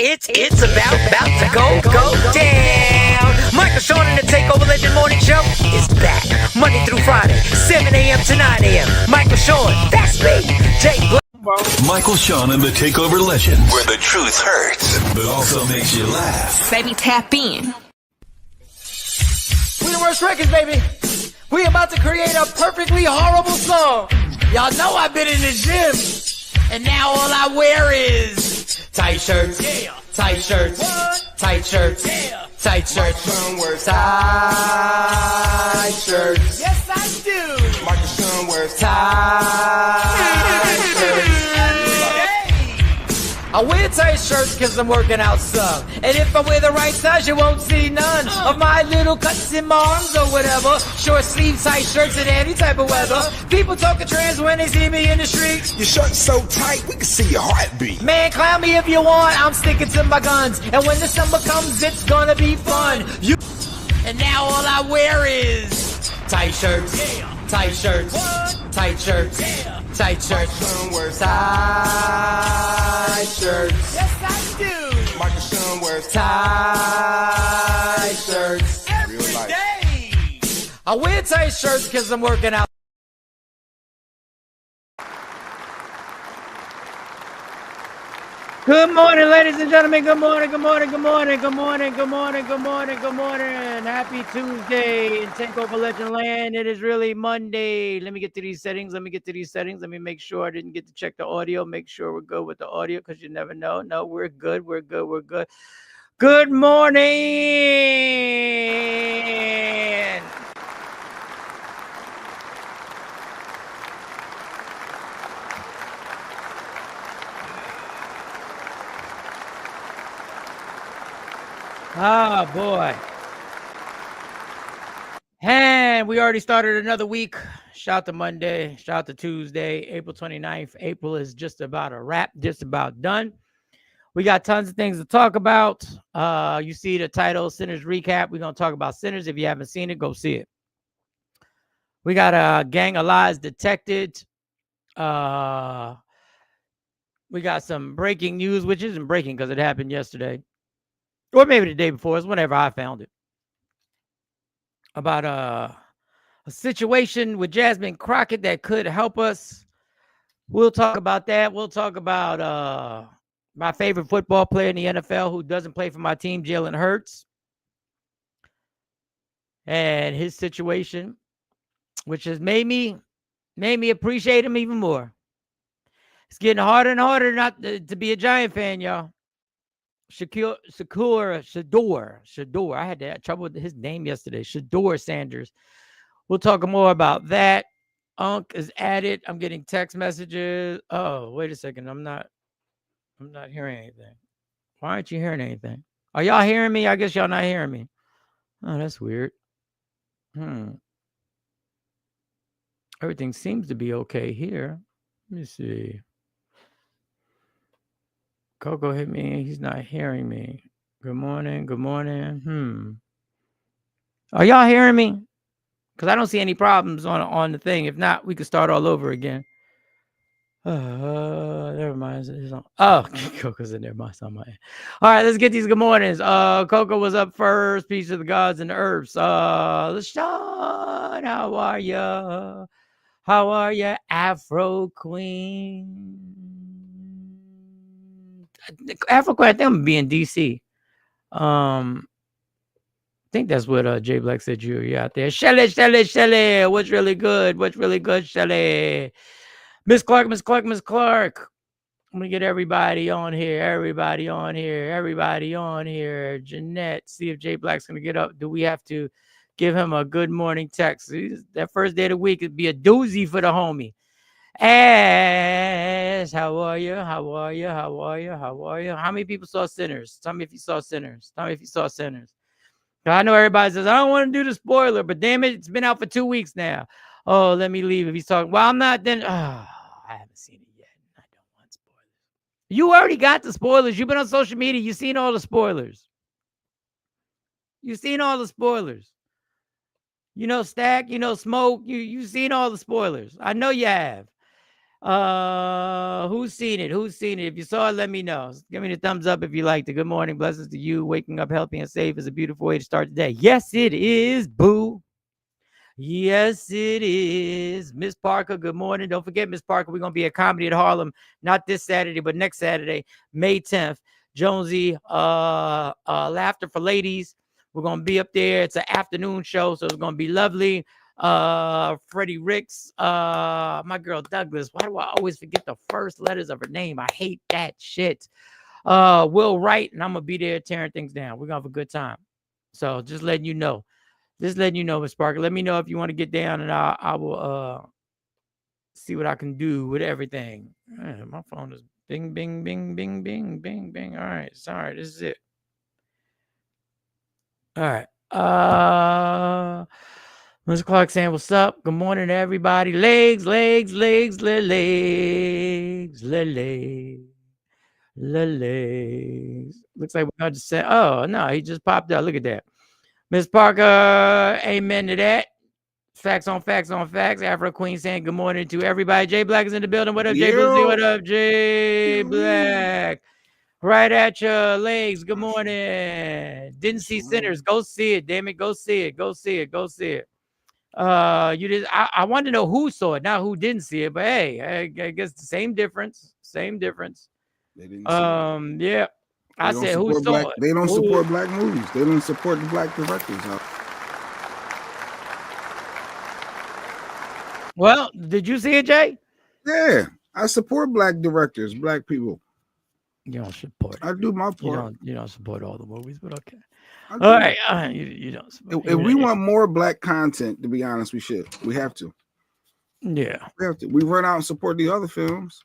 It's about to go down. Michael Sean and the Takeover Legend Morning Show is back Monday through Friday, 7 a.m. to 9 a.m. Michael Sean, that's me. Jay Black. Michael Sean and the Takeover Legends, where the truth hurts, but also makes you laugh. Baby, tap in. We the worst records, baby. We about to create a perfectly horrible song. Y'all know I've been in the gym, and now all I wear is tight shirts, tight shirts, tight shirts, tight shirts, tight shirts. Yes, I do. Michael Sean wears tight shirts. I wear tight shirts because I'm working out some. And if I wear the right size, you won't see none of my little cuts in my arms or whatever. Short sleeve tight shirts in any type of weather. People talking trans when they see me in the street. Your shirt's so tight, we can see your heartbeat. Man, clown me if you want, I'm sticking to my guns. And when the summer comes, it's gonna be fun. And now all I wear is tight shirts, tight shirts, tight shirts, tight shirts, tight shirts. Yes, I do. Michael Sean wears Tight shirts. Every day. I wear tight shirts because I'm working out. Good morning, ladies and gentlemen. Good morning, good morning, good morning, good morning, good morning, good morning, good morning. Happy Tuesday in Takeover Legend Land. It is really Monday. Let me get to these settings. Let me make sure I didn't get to check the audio. Make sure we're good with the audio because you never know. No, we're good. We're good. We're good. Good morning. Oh, boy. And we already started another week. Shout to Monday. Shout to Tuesday, April 29th. April is just about a wrap, just about done. We got tons of things to talk about. You see the title, Sinners Recap. We're going to talk about Sinners. If you haven't seen it, go see it. We got a gang of lies detected. We got some breaking news, which isn't breaking because it happened yesterday. Or maybe the day before. It's whenever I found it. About a situation with Jasmine Crockett that could help us. We'll talk about that. We'll talk about my favorite football player in the NFL who doesn't play for my team, Jalen Hurts. And his situation, which has made me appreciate him even more. It's getting harder and harder not to be a Giant fan, y'all. Shador. I had that trouble with his name yesterday. Shador Sanders. We'll talk more about that. Unc is at it. I'm getting text messages. Oh, wait a second. I'm not hearing anything. Why aren't you hearing anything? Are y'all hearing me? I guess y'all not hearing me. Oh, that's weird. Everything seems to be okay here. Let me see. Coco hit me. He's not hearing me. Good morning. Good morning. Are y'all hearing me? Because I don't see any problems on the thing. If not, we could start all over again. Never mind. Oh, Coco's in there. All right, let's get these good mornings. Coco was up first. Peace to the gods and the earths. LaShawn, how are ya? How are ya, Afro Queen? Afro Queen, I think I'm gonna be in DC. I think that's what Jay Black said you're out there. Shelly. What's really good, Shelly? Miss Clark. I'm gonna get everybody on here. Jeanette, see if Jay Black's gonna get up. Do we have to give him a good morning text? That first day of the week, it'd be a doozy for the homie. Ash, how are you? How many people saw Sinners? Tell me if you saw Sinners. I know everybody says, I don't want to do the spoiler, but damn it, it's been out for 2 weeks now. Oh, let me leave if he's talking. Well, I'm not then. I haven't seen it yet. I don't want spoilers. You already got the spoilers. You've been on social media. You've seen all the spoilers. You know, Stack, you know, Smoke. You've seen all the spoilers. I know you have. Who's seen it? Who's seen it? If you saw it, let me know. Give me the thumbs up if you liked it. Good morning. Blessings to you. Waking up healthy and safe is a beautiful way to start the day. Yes, it is, boo. Yes, it is. Miss Parker, good morning. Don't forget, Miss Parker, we're going to be at Comedy at Harlem, not this Saturday, but next Saturday, May 10th. Jonesy, Laughter for Ladies. We're going to be up there. It's an afternoon show, so it's going to be lovely. Freddie Ricks, my girl Douglas. Why do I always forget the first letters of her name? I hate that shit. Will Wright, and I'm going to be there tearing things down. We're going to have a good time. So just letting you know. Just letting you know, Miss Parker. Let me know if you want to get down, and I will see what I can do with everything. Man, my phone is bing, bing, bing, bing, bing, bing, bing. All right, sorry, this is it. All right. Mr. Clark saying, "What's up? Good morning to everybody. Legs, legs, legs, legs, legs, legs. Looks like we're going to say, oh no, he just popped out. Look at that." Miss Parker, amen to that. Facts on facts on facts. Afro Queen saying good morning to everybody. Jay Black is in the building. What up, Jay Boozy? What up, Jay Black? Right at your legs. Good morning. Didn't see Sinners. Go see it. Damn it. Go see it. Go see it. Go see it. You did. I want to know who saw it, not who didn't see it. But hey, I guess the same difference. Same difference. They didn't see it. Yeah. I said, who saw black, it? They don't support black movies. They don't support the black directors. Well, did you see it, Jay? Yeah, I support black directors, black people. You don't support it. I do my part. You don't support all the movies, but okay. All right. You don't support if we want more black content, to be honest, we should. We have to. Yeah. We have to. We run out and support the other films.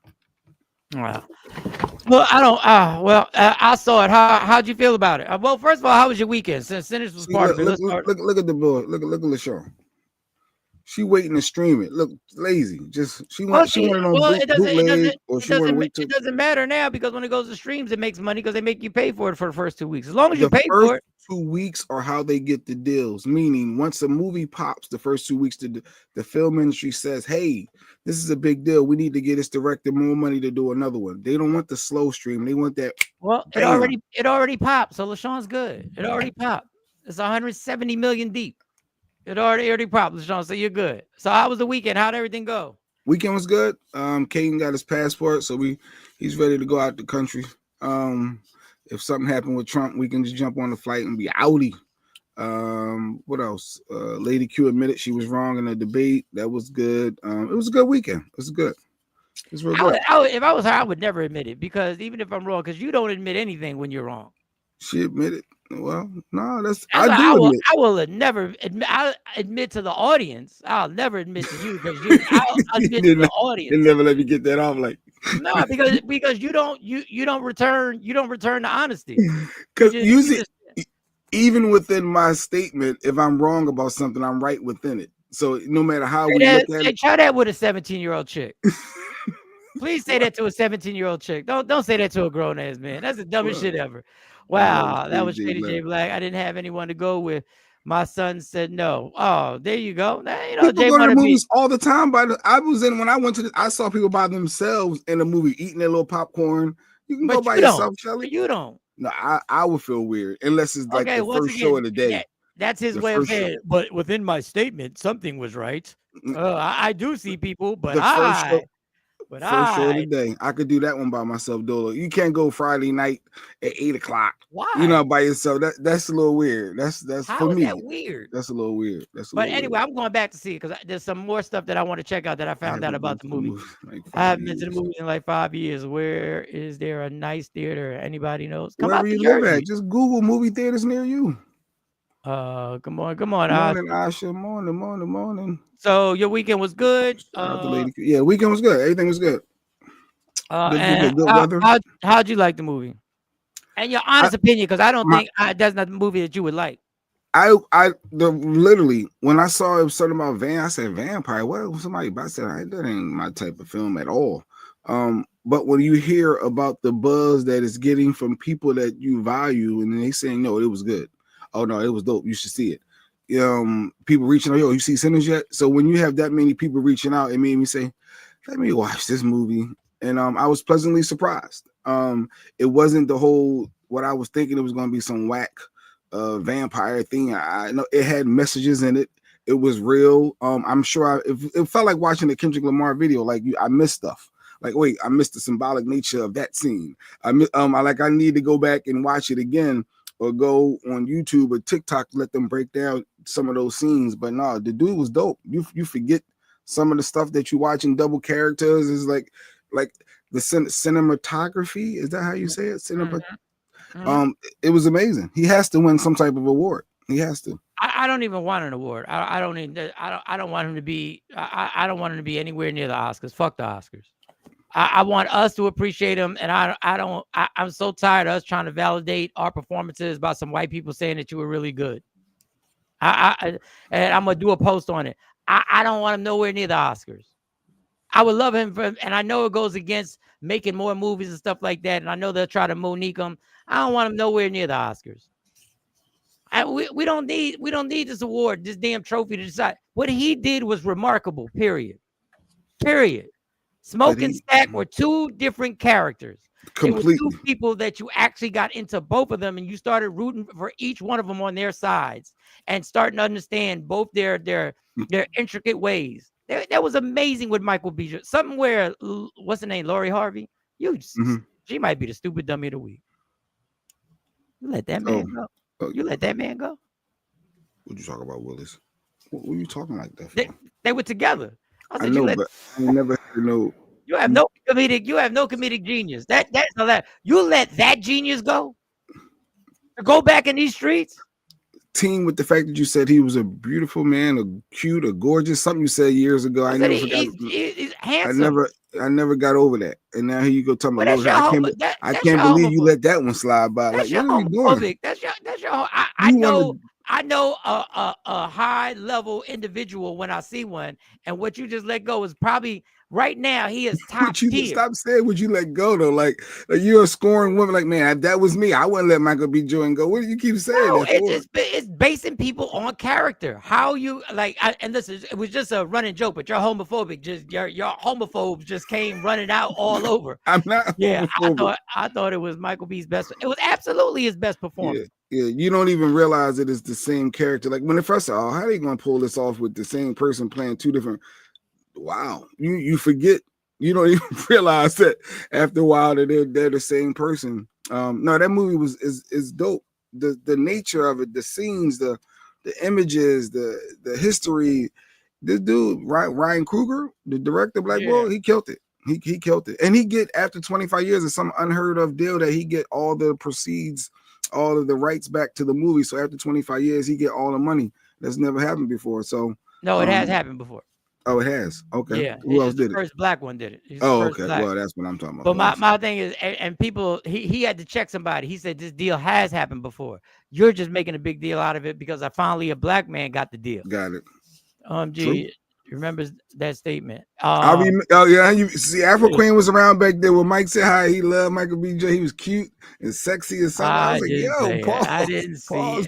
Wow. Well, I don't. I saw it. How'd you feel about it? Well, first of all, how was your weekend? Since Sinners was part of it. Look at the boy. Look at LaShawn. She waiting to stream it. Look, lazy. She wanted on bootleg, or she want to wait till. It doesn't matter now because when it goes to streams, it makes money because they make you pay for it for the first 2 weeks. As long as you pay for it. 2 weeks are how they get the deals. Meaning, once a movie pops, the first 2 weeks, the film industry says, "Hey, this is a big deal. We need to get this director more money to do another one." They don't want the slow stream. They want that. Well, it already popped. So LaShawn's good. It already popped. It's 170 million deep. It already popped, LaShawn. So you're good. So how was the weekend? How'd everything go? Weekend was good. Caden got his passport, so he's ready to go out the country. If something happened with Trump, we can just jump on the flight and be outie. What else? Lady Q admitted she was wrong in the debate. That was good. It was a good weekend. It was good. It was real good. If I was her, I would never admit it because even if I'm wrong, because you don't admit anything when you're wrong. She admitted. Well, no, I will never admit. I'll admit to the audience. I'll never admit to you because I'll admit to the audience. They never let me get that off. Like no, because you don't return the honesty. Because usually, even within my statement, if I'm wrong about something, I'm right within it. So no matter how we look at it, try that with a 17-year-old chick. Please say that to a 17-year-old chick. Don't say that to a grown ass man. That's the dumbest shit ever. Wow, that was Shady J Black. I didn't have anyone to go with. My son said no. Oh, there you go. Now, people go to the movies all the time. When I went to I saw people by themselves in the movie eating their little popcorn. You can go by yourself, Shelly. You don't. No, I would feel weird unless it's like the first show of the day. That's his way of saying. But within my statement, something was right. I do see people, but First show of the day. I could do that one by myself, Dolo. You can't go Friday night at 8:00. Why? You know, by yourself. That's a little weird. That's How for is me. That weird. That's a little weird. Anyway, I'm going back to see it because there's some more stuff that I want to check out that I found out about the movie. I haven't been to the movie in like 5 years. Where is there a nice theater? Anybody knows? Wherever you live at, just Google movie theaters near you. Come on. Morning, Asha. Morning. So your weekend was good. Yeah, weekend was good. Everything was good. How'd you like the movie? And your honest opinion, because I don't think that's not the movie that you would like. Literally when I saw it was something about I said vampire. What somebody about said that ain't my type of film at all. But when you hear about the buzz that it's getting from people that you value, and they saying no, it was good. Oh no, it was dope. You should see it. People reaching out, yo, you see Sinners yet? So when you have that many people reaching out, it made me say, let me watch this movie, and I was pleasantly surprised. It wasn't the whole what I was thinking it was going to be some whack vampire thing. I know it had messages in it. It was real. I'm sure it felt like watching a Kendrick Lamar video. Like I missed stuff. Like wait, I missed the symbolic nature of that scene. I need to go back and watch it again, or go on YouTube or TikTok to let them break down some of those scenes. But no, the dude was dope. You forget some of the stuff that you watch in double characters is like the cinematography. Is that how you say it? It was amazing. He has to win some type of award. He has to. I don't even want an award. I don't want him to be. I don't want him to be anywhere near the Oscars. Fuck the Oscars. I want us to appreciate him, and I'm so tired of us trying to validate our performances by some white people saying that you were really good. And I'm gonna do a post on it. I don't want him nowhere near the Oscars. I would love him and I know it goes against making more movies and stuff like that, and I know they'll try to Monique him. I don't want him nowhere near the Oscars. We don't need this award, this damn trophy to decide. What he did was remarkable. Period. Smoke and Stack were two different characters. Completely. It was two people that you actually got into both of them, and you started rooting for each one of them on their sides and starting to understand both their intricate ways. That was amazing with Michael B. Jordan. Something where what's the name, Lori Harvey? She might be the stupid dummy of the week. You let that man go. You let that man go. What you talk about, Willis? What were you talking like that for? They were together. I know, but I never heard no. You have no comedic genius. That's that. You let that genius go back in these streets. Team with the fact that you said he was a beautiful man, a cute, a gorgeous, something you said years ago. I never forgot. He's handsome. I never got over that. And now here you go talking about. I can't believe you let that one slide by. That's like, what are you doing? That's your. I know a high level individual when I see one, and what you just let go is probably right now he is top tier. Stop saying would you let go though? Like you're a scoring woman. Like man, that was me. I wouldn't let Michael B. Jordan go. What do you keep saying? No, it's basing people on character. How you like? And listen, it was just a running joke, but you're homophobic. Just your homophobes just came running out all over. I'm not. Yeah, I thought it was Michael B.'s best. It was absolutely his best performance. Yeah, you don't even realize it is the same character. Like when the first, how are they going to pull this off with the same person playing two different? Wow, you forget. You don't even realize that after a while that they're the same person. No, that movie is dope. The nature of it, the scenes, the images, the history. This dude, Ryan Coogler, the director, Black Bolt, he killed it. He killed it, and he get after 25 years of some unheard of deal that he get all the proceeds, all of the rights back to the movie. So after 25 years, he get all the money. That's never happened before. So no, it has happened before. Oh, it has. Okay. Yeah. Who else did it? First black one did it. Okay. Well, that's what I'm talking about. But my thing is, and people, he had to check somebody. He said this deal has happened before. You're just making a big deal out of it because finally a black man got the deal. Got it. True. Remembers that statement. You see, Afro Queen was around back there when Mike said hi. He loved Michael B. Jordan. He was cute and sexy and something. I was like, yo, pause. I didn't see pause.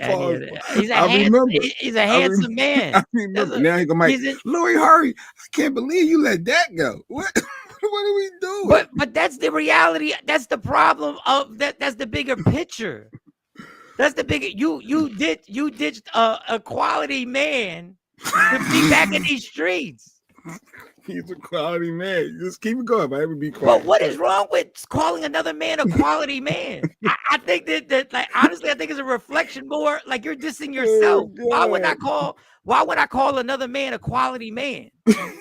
He's a handsome man. I remember. Now he go, Mike. Lori Harvey, I can't believe you let that go. What are we doing? But that's the reality. That's the problem of that. That's the bigger picture. That's the bigger. You ditched a quality man to be back in these streets. He's a quality man. Just keep it going, but I would be quiet. But what is wrong with calling another man a quality man? I think that like honestly, I think it's a reflection more like you're dissing yourself. Why would I call another man a quality man? I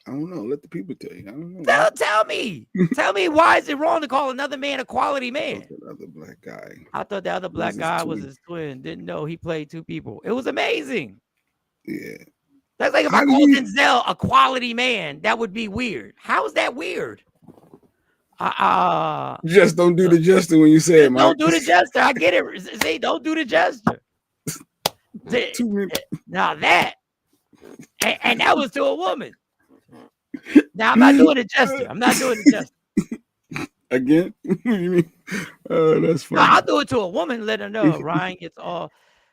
don't know. Let the people tell you. I don't know. Tell me. Tell me why is it wrong to call another man a quality man? Another black guy. I thought the other black guy was his twin. Didn't know he played two people. It was amazing. Yeah. That's like if I called Denzel a quality man, that would be weird. How is that weird? Just don't do the gesture when you say it, Mike. Don't do the gesture. I get it. See, don't do the gesture. Now that, and that was to a woman. Now I'm not doing the gesture. I'm not doing the gesture. Again? What do you mean? Oh, that's funny. No, I'll do it to a woman, let her know Ryan gets all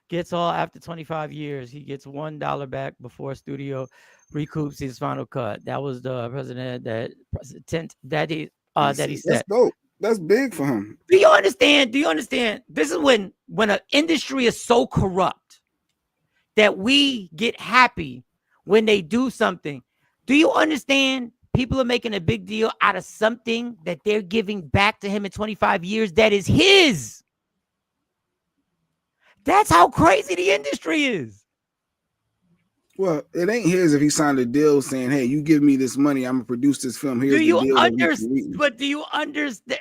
gets all after 25 years. He gets $1 back before studio recoups his final cut. That was the president that he That's said. dope. That's big for him. Do you understand? Do you understand? This is when an industry is so corrupt that we get happy when they do something. Do you understand? People are making a big deal out of something that they're giving back to him in 25 years that is his. That's how crazy the industry is. Well, it ain't his if he signed a deal saying, "Hey, you give me this money, I'm gonna produce this film." Here's Do you the deal. understand? But do you understand?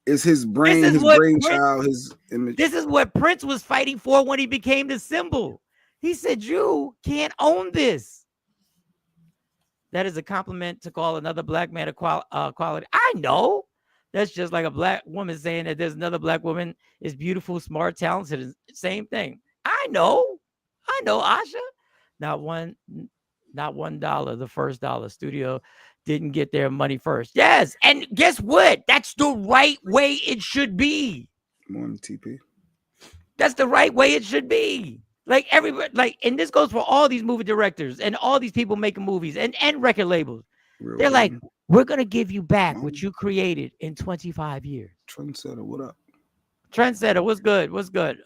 It's his brain, his brainchild, his image. This is what Prince was fighting for when he became the symbol. He said, "You can't own this." That is a compliment to call another black man quality. I know. That's just like a black woman saying that there's another black woman is beautiful, smart, talented. Same thing. I know, Asha. Not $1. The first dollar studio didn't get their money first. Yes, and guess what? That's the right way it should be. Morning, TP. That's the right way it should be. Like everybody, and this goes for all these movie directors and all these people making movies and record labels. They're like, we're gonna give you back what you created in 25 years. Trendsetter, what up? Trendsetter, what's good? What's good?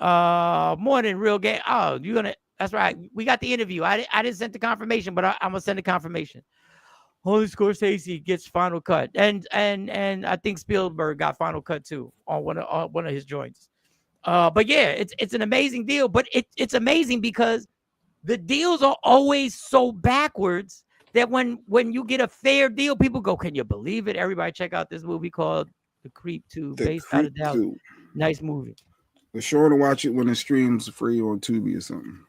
Morning, real game. Oh, you gonna? That's right. We got the interview. I didn't send the confirmation, but I'm gonna send the confirmation. Holy Scorsese gets final cut, and I think Spielberg got final cut too on one of his joints. But yeah, it's an amazing deal. But it's amazing because the deals are always so backwards that when you get a fair deal, people go, "Can you believe it?" Everybody check out this movie called The Creep 2, based out of Dallas. Nice movie. Be sure to watch it when it streams free on Tubi or something.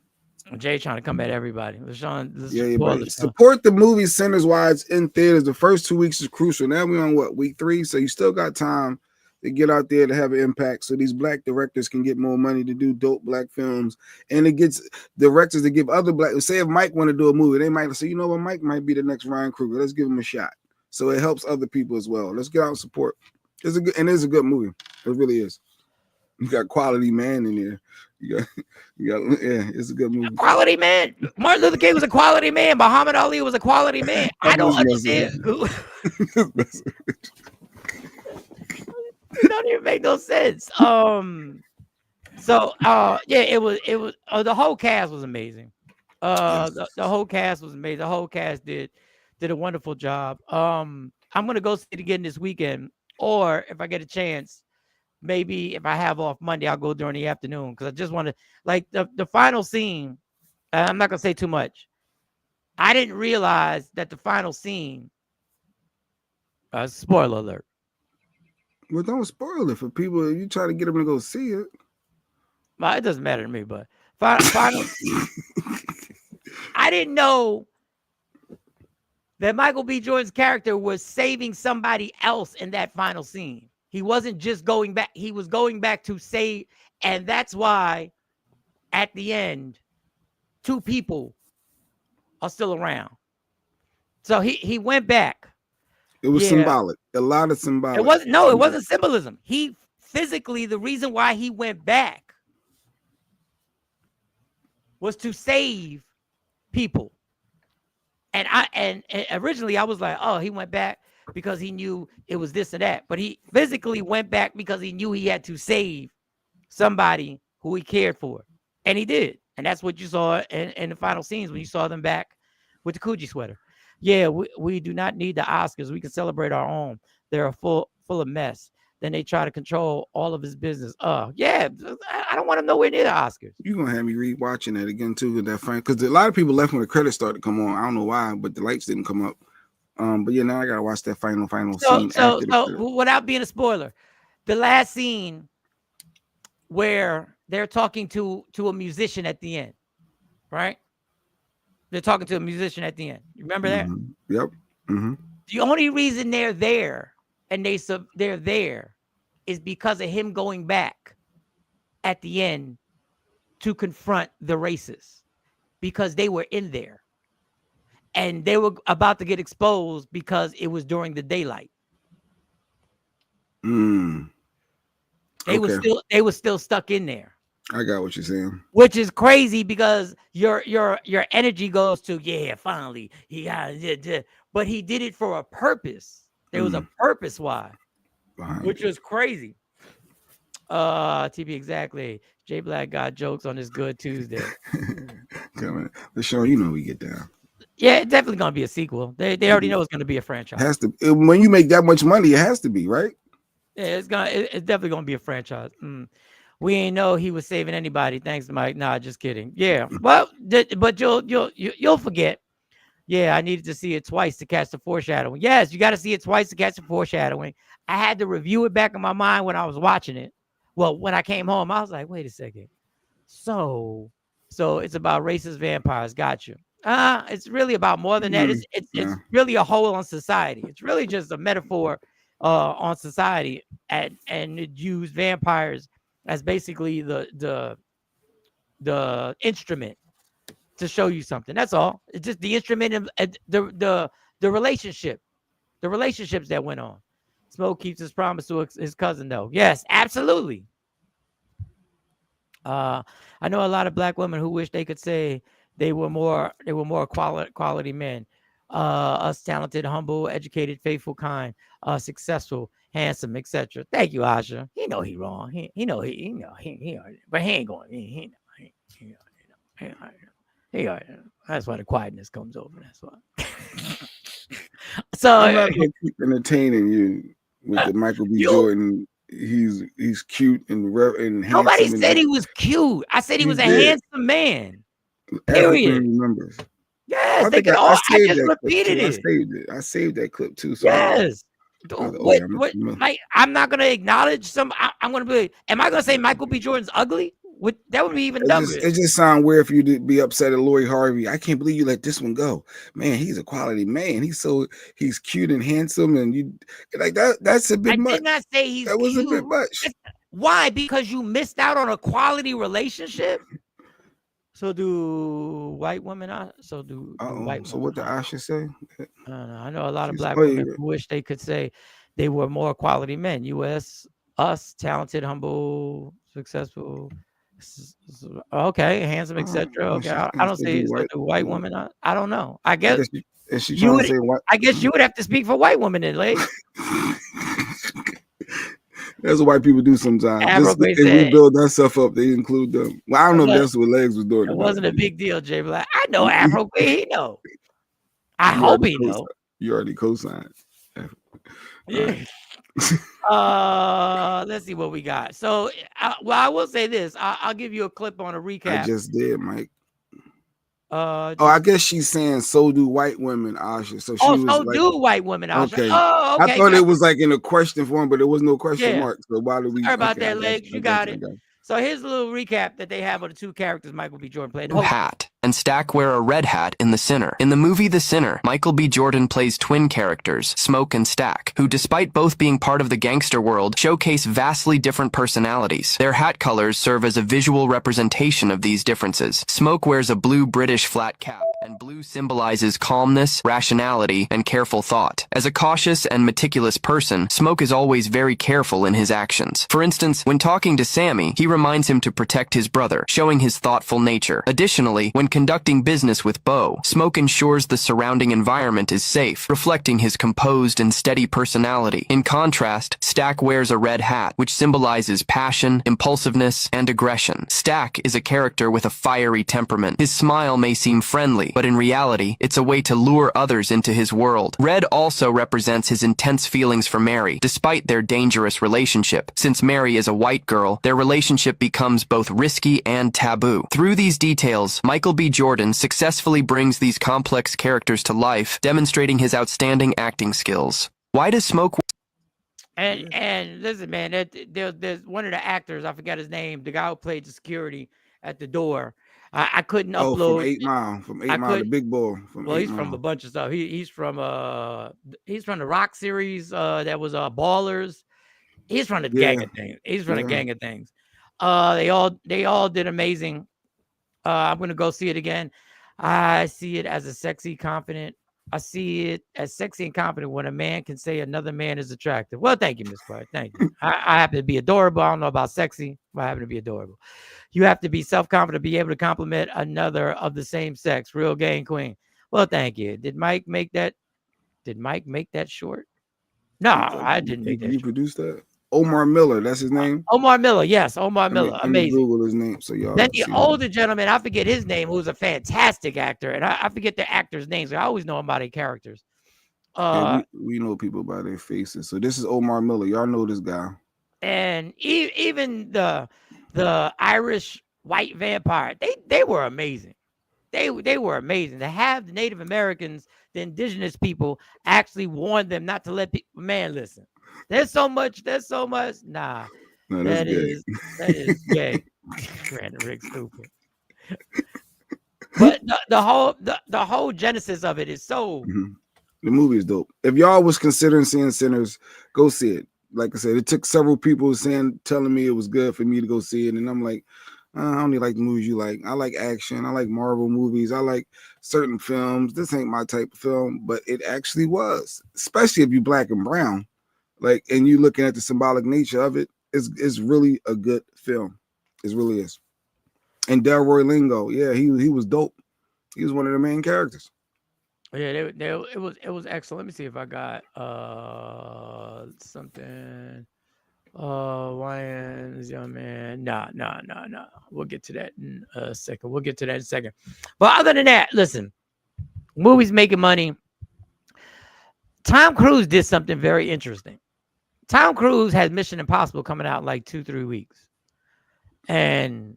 Jay trying to come at everybody. Support the movie centers while it's in theaters. The first 2 weeks is crucial. Now we're on week 3, so you still got time to get out there to have an impact, so these black directors can get more money to do dope black films, and it gets directors to give other black. Say if Mike want to do a movie, they might say, you know what, Mike might be the next Ryan Coogler. Let's give him a shot. So it helps other people as well. Let's get out and support. It's a good movie. It really is. You got Quality Man in there. You got yeah, it's a good movie. Quality Man. Martin Luther King was a quality man. Muhammad Ali was a quality man. I don't understand. It don't even make no sense. So yeah, it was the whole cast was amazing. The whole cast was amazing. The whole cast did a wonderful job. I'm gonna go see it again this weekend, or if I get a chance, maybe if I have off Monday, I'll go during the afternoon, because I just want to, like, the final scene. I'm not gonna say too much. I didn't realize that the final scene. Spoiler alert. Well, don't spoil it for people. You try to get them to go see it. Well, it doesn't matter to me, but final. I didn't know that Michael B. Jordan's character was saving somebody else in that final scene. He wasn't just going back. He was going back to save, and that's why at the end, 2 people are still around. So he went back. It was symbolic. A lot of symbolic. It wasn't symbolism. He physically, the reason why he went back was to save people. And originally I was like, oh, he went back because he knew it was this and that. But he physically went back because he knew he had to save somebody who he cared for. And he did. And that's what you saw in the final scenes when you saw them back with the Coogee sweater. Yeah, we do not need the Oscars. We can celebrate our own. They're full of mess. Then they try to control all of his business. Yeah, I don't want him nowhere near the Oscars. You're going to have me re-watching that again, too, with that friend. Because a lot of people left when the credits started to come on. I don't know why, but the lights didn't come up. But yeah, now I got to watch that final scene. So without being a spoiler, the last scene where they're talking to a musician at the end, right? They're talking to a musician at the end. You remember that? Mm-hmm. Yep. Mm-hmm. The only reason they're there and they're there is because of him going back at the end to confront the racists, because they were in there and they were about to get exposed because it was during the daylight. They were still stuck in there. I got what you're saying. which is crazy because your energy goes to finally he got it, but he did it for a purpose. There was a purpose why, which was crazy. TP exactly. Jay Black got jokes on this Good Tuesday. Coming, LaShawn, you know we get down. Yeah, it's definitely gonna be a sequel. They already know it's gonna be a franchise. Has to when you make that much money, it has to be, right? Yeah, it's definitely gonna be a franchise. We ain't know he was saving anybody. Thanks, Mike. Nah, just kidding. Yeah, well, but you'll forget. Yeah, I needed to see it twice to catch the foreshadowing. Yes, you got to see it twice to catch the foreshadowing. I had to review it back in my mind when I was watching it. Well, when I came home, I was like, wait a second. So it's about racist vampires. Got you. It's really about more than that. It's really a whole on society. It's really just a metaphor on society, and it used vampires as basically the instrument to show you something. That's all. It's just the instrument of the relationships that went on. Smoke keeps his promise to his cousin, though. Yes, absolutely. I know a lot of black women who wish they could say they were more quality men. Us talented, humble, educated, faithful, kind, successful, handsome, etc. Thank you, Asha. He know he wrong. He but he ain't going. That's why the quietness comes over. That's why. So I'm not gonna keep entertaining you with the Michael B. Jordan. He's cute and handsome. Nobody said he was cute. I said he was a handsome man. Period. Remembers. Yes, they can all. I just repeated it. I saved that clip too. So yes. Like, I'm not gonna acknowledge some. I'm gonna be. Am I gonna say Michael B. Jordan's ugly? That would be even dumber. It just sounds weird for you to be upset at Lori Harvey. I can't believe you let this one go. Man, he's a quality man. He's cute and handsome, and you like that. That's a bit much. I did not say he's. That was cute. A bit much. Why? Because you missed out on a quality relationship. So do white women? So do white. So what did Asha say? I don't know. I know a lot of black women who wish they could say they were more quality men. Us, talented, humble, successful. Okay, handsome, etc. Okay, I don't say the white woman. I don't know. I guess you would. I guess you would have to speak for white women then, lady. That's what white people do sometimes. Just they build that stuff up. They include them. Well, I don't know if that's what Legs was doing. It wasn't a big deal, Jay Black. I know Afro. He know. I hope he know. You already co-signed. Yeah. Let's see what we got. So, I will say this. I'll give you a clip on a recap. I just did, Mike. I guess she's saying so do white women, Asha. So do white women, Asha. Okay. Okay. I thought it was like in a question form, but there was no question mark. So why do we? Sorry about that, Legs. You got it. So here's a little recap that they have of the two characters Michael B. Jordan played. Hat and Stack wear a red hat in The Sinner. In the movie The Sinner, Michael B. Jordan plays twin characters, Smoke and Stack, who despite both being part of the gangster world, showcase vastly different personalities. Their hat colors serve as a visual representation of these differences. Smoke wears a blue British flat cap, and blue symbolizes calmness, rationality, and careful thought. As a cautious and meticulous person, Smoke is always very careful in his actions. For instance, when talking to Sammy, he reminds him to protect his brother, showing his thoughtful nature. Additionally, when conducting business with Bo, Smoke ensures the surrounding environment is safe, reflecting his composed and steady personality. In contrast, Stack wears a red hat, which symbolizes passion, impulsiveness, and aggression. Stack is a character with a fiery temperament. His smile may seem friendly, but in reality, it's a way to lure others into his world. Red also represents his intense feelings for Mary, despite their dangerous relationship. Since Mary is a white girl, their relationship becomes both risky and taboo. Through these details, Michael B. Jordan successfully brings these complex characters to life, demonstrating his outstanding acting skills. Why does Smoke... And listen, man, there's one of the actors, I forgot his name, the guy who played the security at the door. I couldn't upload. From 8 Mile, the big boy. He's from a bunch of stuff. He's from the Rock series that was Ballers. He's from the gang of things. He's from the gang of things. They all did amazing. I'm gonna go see it again. I see it as a sexy, confident, I see it as sexy and confident when a man can say another man is attractive. Well, thank you, Miss Clark. Thank you. I happen to be adorable. I don't know about sexy, but I happen to be adorable. You have to be self-confident to be able to compliment another of the same sex. Real game queen. Well, thank you. Did Mike make that short? No, I didn't make that You short. produced that? Omar Miller, that's his name. Omar Miller, yes, Omar Miller, Let me amazing. Google his name so y'all. Then the see older gentleman, I forget his name, who's a fantastic actor, and I forget the actors' names. I always know them by their characters. Yeah, we know people by their faces. So this is Omar Miller. Y'all know this guy. And even the Irish white vampire, they were amazing. They were amazing. To have the Native Americans, the indigenous people, actually warn them not to let people. Man, listen. There's so much. Nah, No, that's gay. that is gay. Brandon Rick stupid. But the whole genesis of it is so. Mhm. The movie is dope. If y'all was considering seeing Sinners, go see it. Like I said, it took several people telling me it was good for me to go see it, and I'm like, I only like the movies you like. I like action. I like Marvel movies. I like certain films. This ain't my type of film, but it actually was. Especially if you black and brown, like, and you looking at the symbolic nature of it. It's really a good film. It really is. And Delroy Lingo, yeah, he was dope. He was one of the main characters. Yeah, it was excellent. Let me see if I got something. Lions, young man. No. We'll get to that in a second. But other than that, listen, movies making money. Tom Cruise did something very interesting. Tom Cruise has Mission Impossible coming out in like 2-3 weeks. And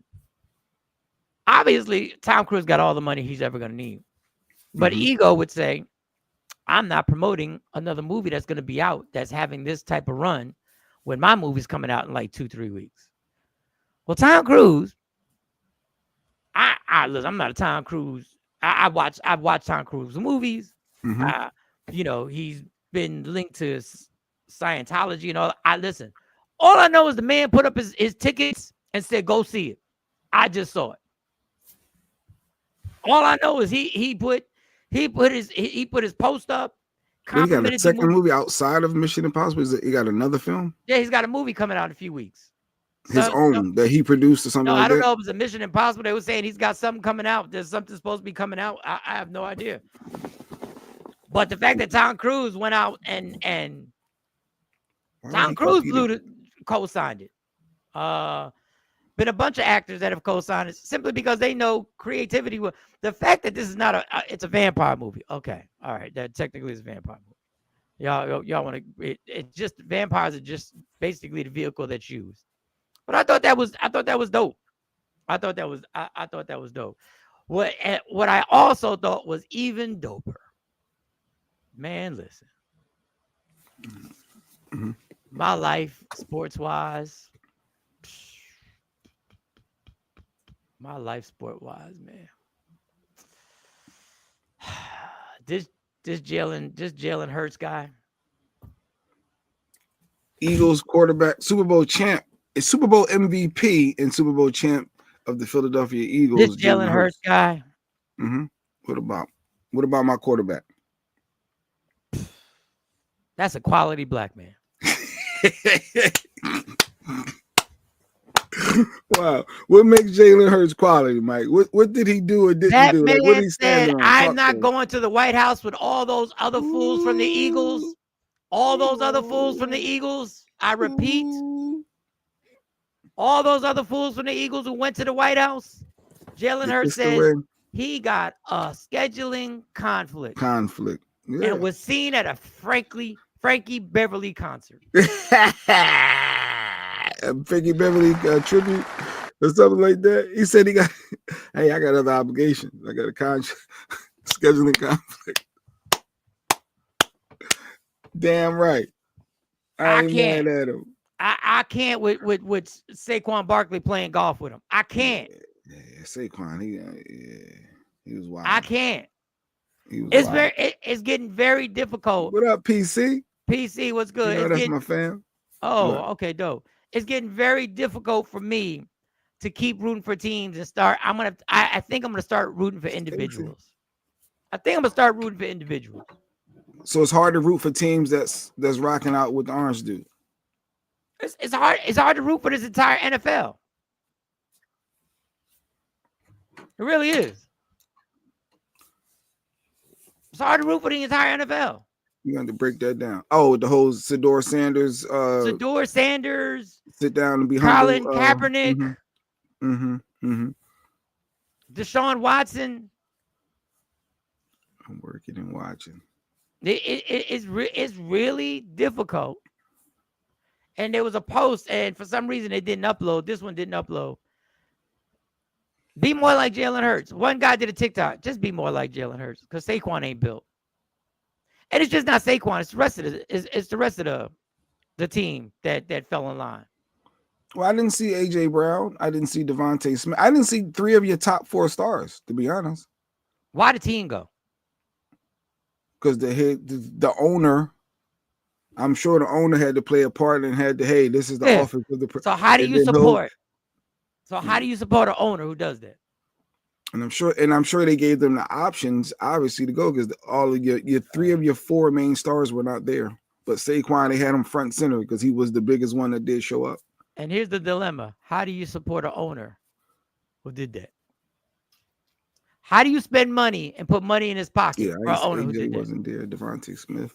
obviously, Tom Cruise got all the money he's ever going to need. But Ego would say, I'm not promoting another movie that's going to be out that's having this type of run when my movie's coming out in like 2-3 weeks. Well, Tom Cruise, listen, I'm not a Tom Cruise. I've watched Tom Cruise movies. He's been linked to Scientology and all. Listen, all I know is the man put up his tickets and said, go see it. I just saw it. All I know is he put his post up. He got a second movie outside of Mission Impossible. He got another film? Yeah, he's got a movie coming out in a few weeks. His own that he produced or something like that? I don't know if it's a Mission Impossible. They were saying he's got something coming out. There's something supposed to be coming out. I have no idea. But the fact that Tom Cruise went out and Tom Cruise co-signed it. Been a bunch of actors that have co-signed it simply because they know creativity. The fact that this is not it's a vampire movie. Okay, all right, that technically is a vampire movie. Y'all want to? It's just vampires are just basically the vehicle that's used. But I thought that was dope. I thought that was dope. What I also thought was even doper. Man, listen. My life, sports wise. My life, sport wise, man. This Jalen Hurts guy. Eagles quarterback, Super Bowl champ, Super Bowl MVP and Super Bowl champ of the Philadelphia Eagles. This Jalen Hurts guy. What about my quarterback? That's a quality black man. Wow. What makes Jalen Hurts quality, Mike? What did he do or didn't do? That Like, man said, I'm not going to the White House with all those other fools from the Eagles. All those other fools from the Eagles. I repeat. All those other fools from the Eagles who went to the White House. Jalen Hurts says he got a scheduling conflict. Yeah. And was seen at a Frankie Beverly concert. Frankie Beverly tribute or something like that. He said I got other obligations. I got a scheduling conflict. Damn right. I ain't mad at him. I can't with Saquon Barkley playing golf with him. I can't. Yeah, Saquon, he was wild. I can't. It's getting very difficult. What up, PC? PC, what's good? You know, that's my fam. Oh, okay, dope. It's getting very difficult for me to keep rooting for teams and start. I think I'm gonna start rooting for individuals. I think I'm gonna start rooting for individuals. So it's hard to root for teams that's rocking out with the orange dude. It's hard. It's hard to root for this entire NFL. It really is. It's hard to root for the entire NFL. You got to break that down. Oh, the whole Shedeur Sanders. Shedeur Sanders. Sit down and be Colin humble. Kaepernick. Mm-hmm. Deshaun Watson. I'm working and watching. It's really difficult. And there was a post, and for some reason it didn't upload. This one didn't upload. Be more like Jalen Hurts. One guy did a TikTok. Just be more like Jalen Hurts, because Saquon ain't built. And it's just not Saquon. It's the rest of the team that fell in line. Well, I didn't see AJ Brown. I didn't see Devontae Smith. I didn't see 3 of your top 4 stars, to be honest. Why the team go? Because the owner, I'm sure the owner had to play a part and had to, hey, this is the office of the. So how do you support? So how do you support an owner who does that? And I'm sure they gave them the options, obviously, to go, because all of your 3 of your 4 main stars were not there. But Saquon, they had him front center because he was the biggest one that did show up. And here's the dilemma: how do you support an owner who did that? How do you spend money and put money in his pocket for an owner who did that? Wasn't there. Devontae Smith.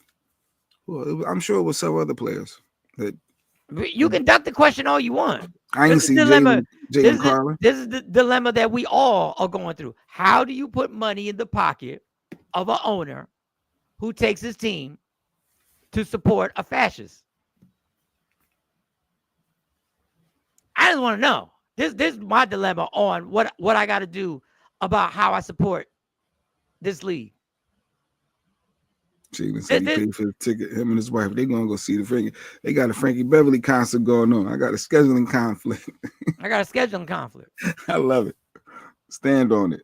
Well, I'm sure it was several other players that. You can duck the question all you want. I didn't see Jalen Carlin. This is the dilemma that we all are going through. How do you put money in the pocket of an owner who takes his team to support a fascist? I just want to know. This is my dilemma on what I got to do about how I support this league. He paid for the ticket. Him and his wife, they're gonna go see the Frankie. They got a Frankie Beverly concert going on. I got a scheduling conflict. I love it. Stand on it.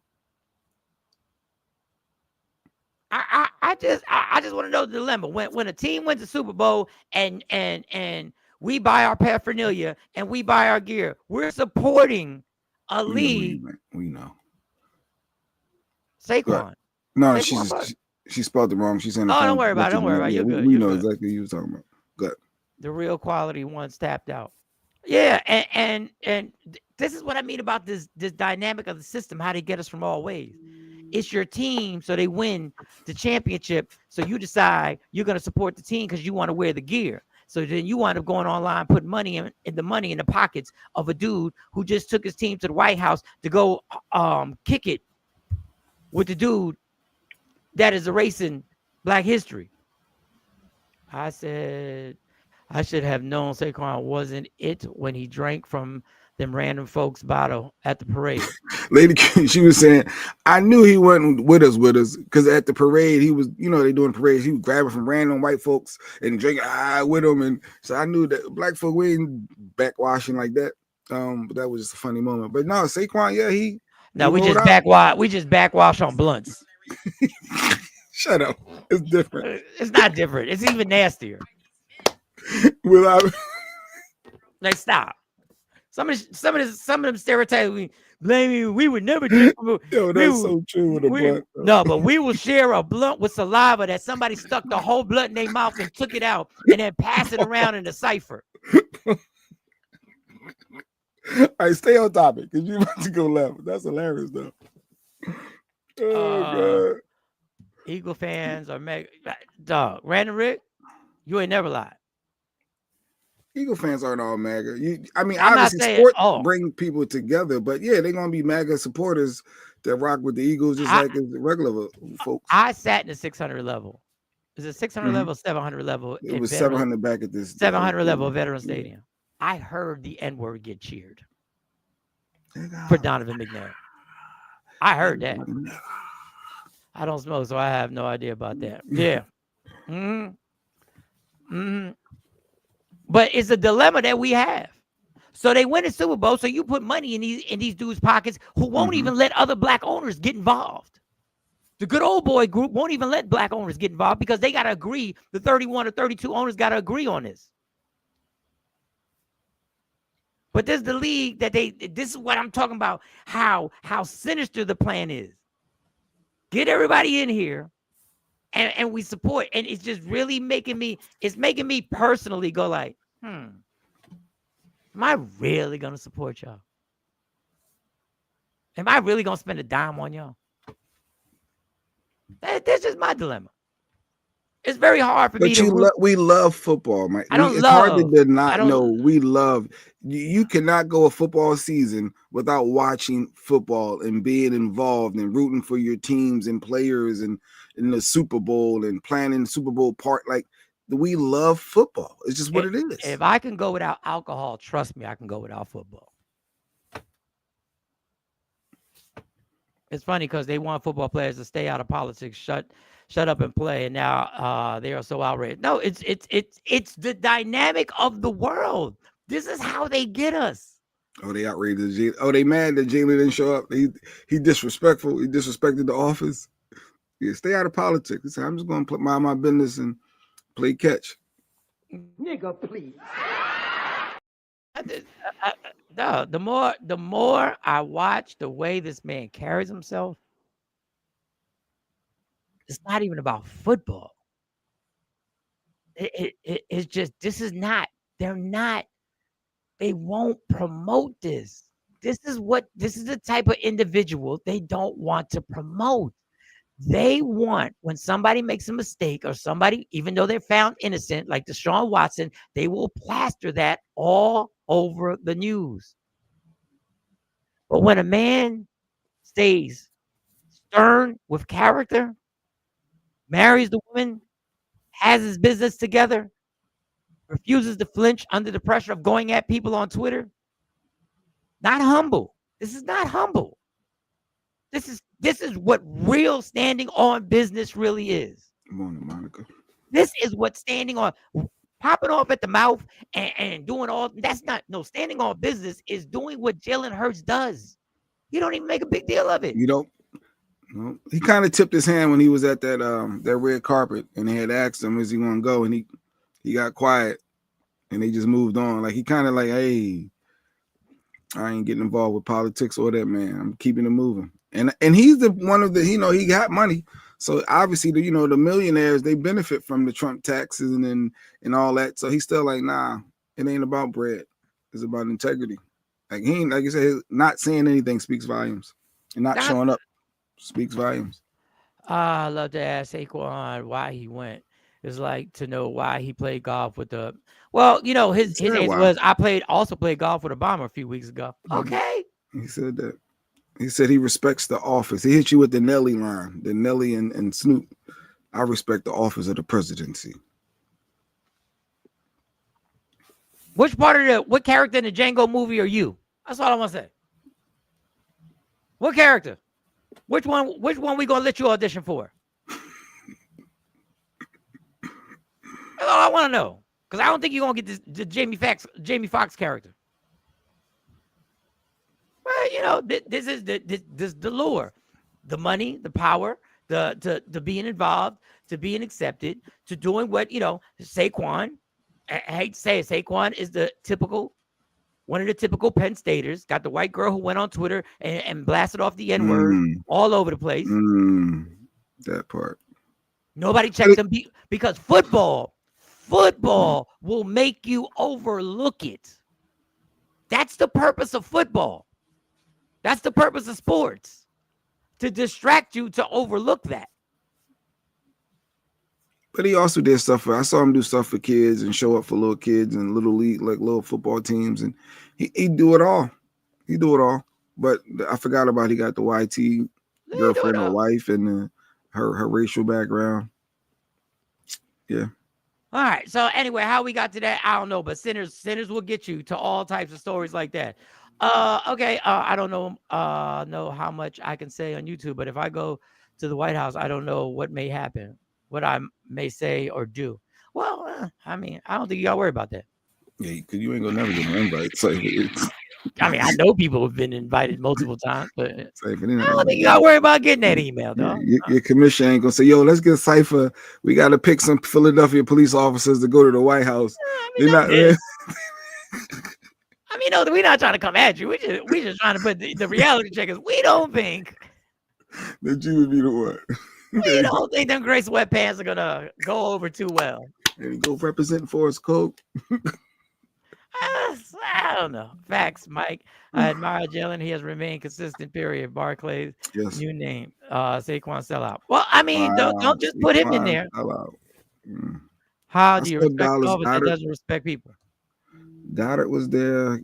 I just want to know the dilemma when a team wins the Super Bowl and we buy our paraphernalia and we buy our gear. We're supporting a league. We know. Saquon. No, she spelled it wrong. She's saying, don't worry about it. Don't worry about it. You're good. We know exactly what you were talking about. Good. The real quality one's tapped out. Yeah, and this is what I mean about this dynamic of the system, how they get us from all ways. It's your team, so they win the championship. So you decide you're going to support the team because you want to wear the gear. So then you wind up going online, putting money in the pockets of a dude who just took his team to the White House to go kick it with the dude that is erasing Black history. I said I should have known Saquon wasn't it when he drank from them random folks' bottle at the parade. Lady, she was saying, I knew he wasn't with us because at the parade, he was, they doing parades. He was grabbing from random white folks and drinking with them. And so I knew that Black folk, we ain't backwashing like that. But that was just a funny moment. But no, Saquon, yeah, we just backwash on blunts. Shut up. It's different. It's not different. It's even nastier. Like, stop. Some of them stereotypes we blame. We would never drink. Yo, that's so true with a blunt. No, but we will share a blunt with saliva that somebody stuck the whole blunt in their mouth and took it out and then pass it around in the cipher. All right, stay on topic because you're about to go left. That's hilarious, though. Oh, God. Eagle fans are dog. Random Rick, you ain't never lied. Eagle fans aren't all MAGA. Obviously, sport bring people together, but yeah, they're gonna be MAGA supporters that rock with the Eagles just like the regular folks. I sat in the 600 level. Is it 600 level, 700 level? It was 700 back at this 700 level Veteran Stadium. I heard the N-word get cheered for Donovan McNabb. I heard that. I don't smoke, so I have no idea about that. Yeah. But it's a dilemma that we have. So they win the Super Bowl, so you put money in these dudes' pockets who won't even let other Black owners get involved. The good old boy group won't even let Black owners get involved because they got to agree. The 31 or 32 owners got to agree on this. But this is the league that this is what I'm talking about, how sinister the plan is. Get everybody in here, and we support. And it's just really making me personally go like, am I really gonna support y'all? Am I really gonna spend a dime on y'all? That's just my dilemma. It's very hard for me to. We love football, man. I don't It's love. hard to not I don't- know. We love. You cannot go a football season without watching football and being involved and rooting for your teams and players and in the Super Bowl and planning the Super Bowl part. Like, we love football. It's just what it is. If I can go without alcohol, trust me, I can go without football. It's funny because they want football players to stay out of politics, shut up and play, and now they are so outraged. No, it's the dynamic of the world. This is how they get us. Oh, they outraged. Oh, they mad that Jalen didn't show up. He disrespectful. He disrespected the office. Yeah, stay out of politics. He said, I'm just going to mind my business and play catch. Nigga, please. No, the more I watch the way this man carries himself, it's not even about football. It's just, this is not, they won't promote this. This is the type of individual they don't want to promote. They want, when somebody makes a mistake or somebody, even though they're found innocent, like Deshaun Watson, they will plaster that all over the news. But when a man stays stern with character, marries the woman, has his business together, refuses to flinch under the pressure of going at people on Twitter, not humble. This is not humble. This is what real standing on business really is. Good morning, Monica. This is what standing on, popping off at the mouth and doing all, that's not, no, standing on business is doing what Jalen Hurts does. You don't even make a big deal of it. You don't. No. He kind of tipped his hand when he was at that red carpet, and they had asked him, is he going to go? And he got quiet, and they just moved on. Like, he kind of like, hey, I ain't getting involved with politics or that, man. I'm keeping it moving. And he's one of the, he got money. So obviously, the millionaires, they benefit from the Trump taxes and all that. So he's still like, nah, it ain't about bread. It's about integrity. Like, he ain't, like you said, not saying anything speaks volumes, and not showing up speaks volumes. I love to ask Saquon why he went. It's like to know why he played golf with the. Well, his answer was, I also played golf with Obama a few weeks ago. Okay. He said that. He said he respects the office. He hit you with the Nelly line, the Nelly and Snoop. I respect the office of the presidency. What character in the Django movie are you? That's all I want to say. What character? Which one we gonna let you audition for? That's all I want to know. Because I don't think you're gonna get the Jamie Foxx character. Well, this is the lure, the money, the power, the being involved, to being accepted, to doing what Saquon. I hate to say it, Saquon is one of the typical Penn Staters. Got the white girl who went on Twitter and blasted off the N-word all over the place. That part. Nobody checked them because football will make you overlook it. That's the purpose of football. That's the purpose of sports, to distract you, to overlook that. But he also did stuff I saw him do stuff for kids and show up for little kids and little league, like little football teams. And he do it all. He do it all. But I forgot about he got the YT girlfriend or wife and her racial background. Yeah. All right. So anyway, how we got to that, I don't know. But sinners will get you to all types of stories like that. Okay. I don't know how much I can say on YouTube, but if I go to the White House, I don't know what may happen, what I may say or do. Well, I don't think you gotta worry about that. Yeah, because you ain't gonna never get an invite. So I know people have been invited multiple times, but I don't think you gotta worry about getting that email, though. Your commission ain't gonna say, "Yo, let's get Cypher. We got to pick some Philadelphia police officers to go to the White House." They're not. We're not trying to come at you. We just trying to put the reality check is we don't think That you would be the one. You don't think them gray sweatpants are gonna go over too well? There you go, representing Forrest Coke. I don't know. Facts, Mike. I admire Jalen. He has remained consistent. Period. Barclays. Yes. New name. Saquon sellout. Well, I mean, Wow. don't just put him in Saquon there. sellout. Mm. How I do you said respect Dallas Elvis that Goddard. doesn't respect people? Goddard was there.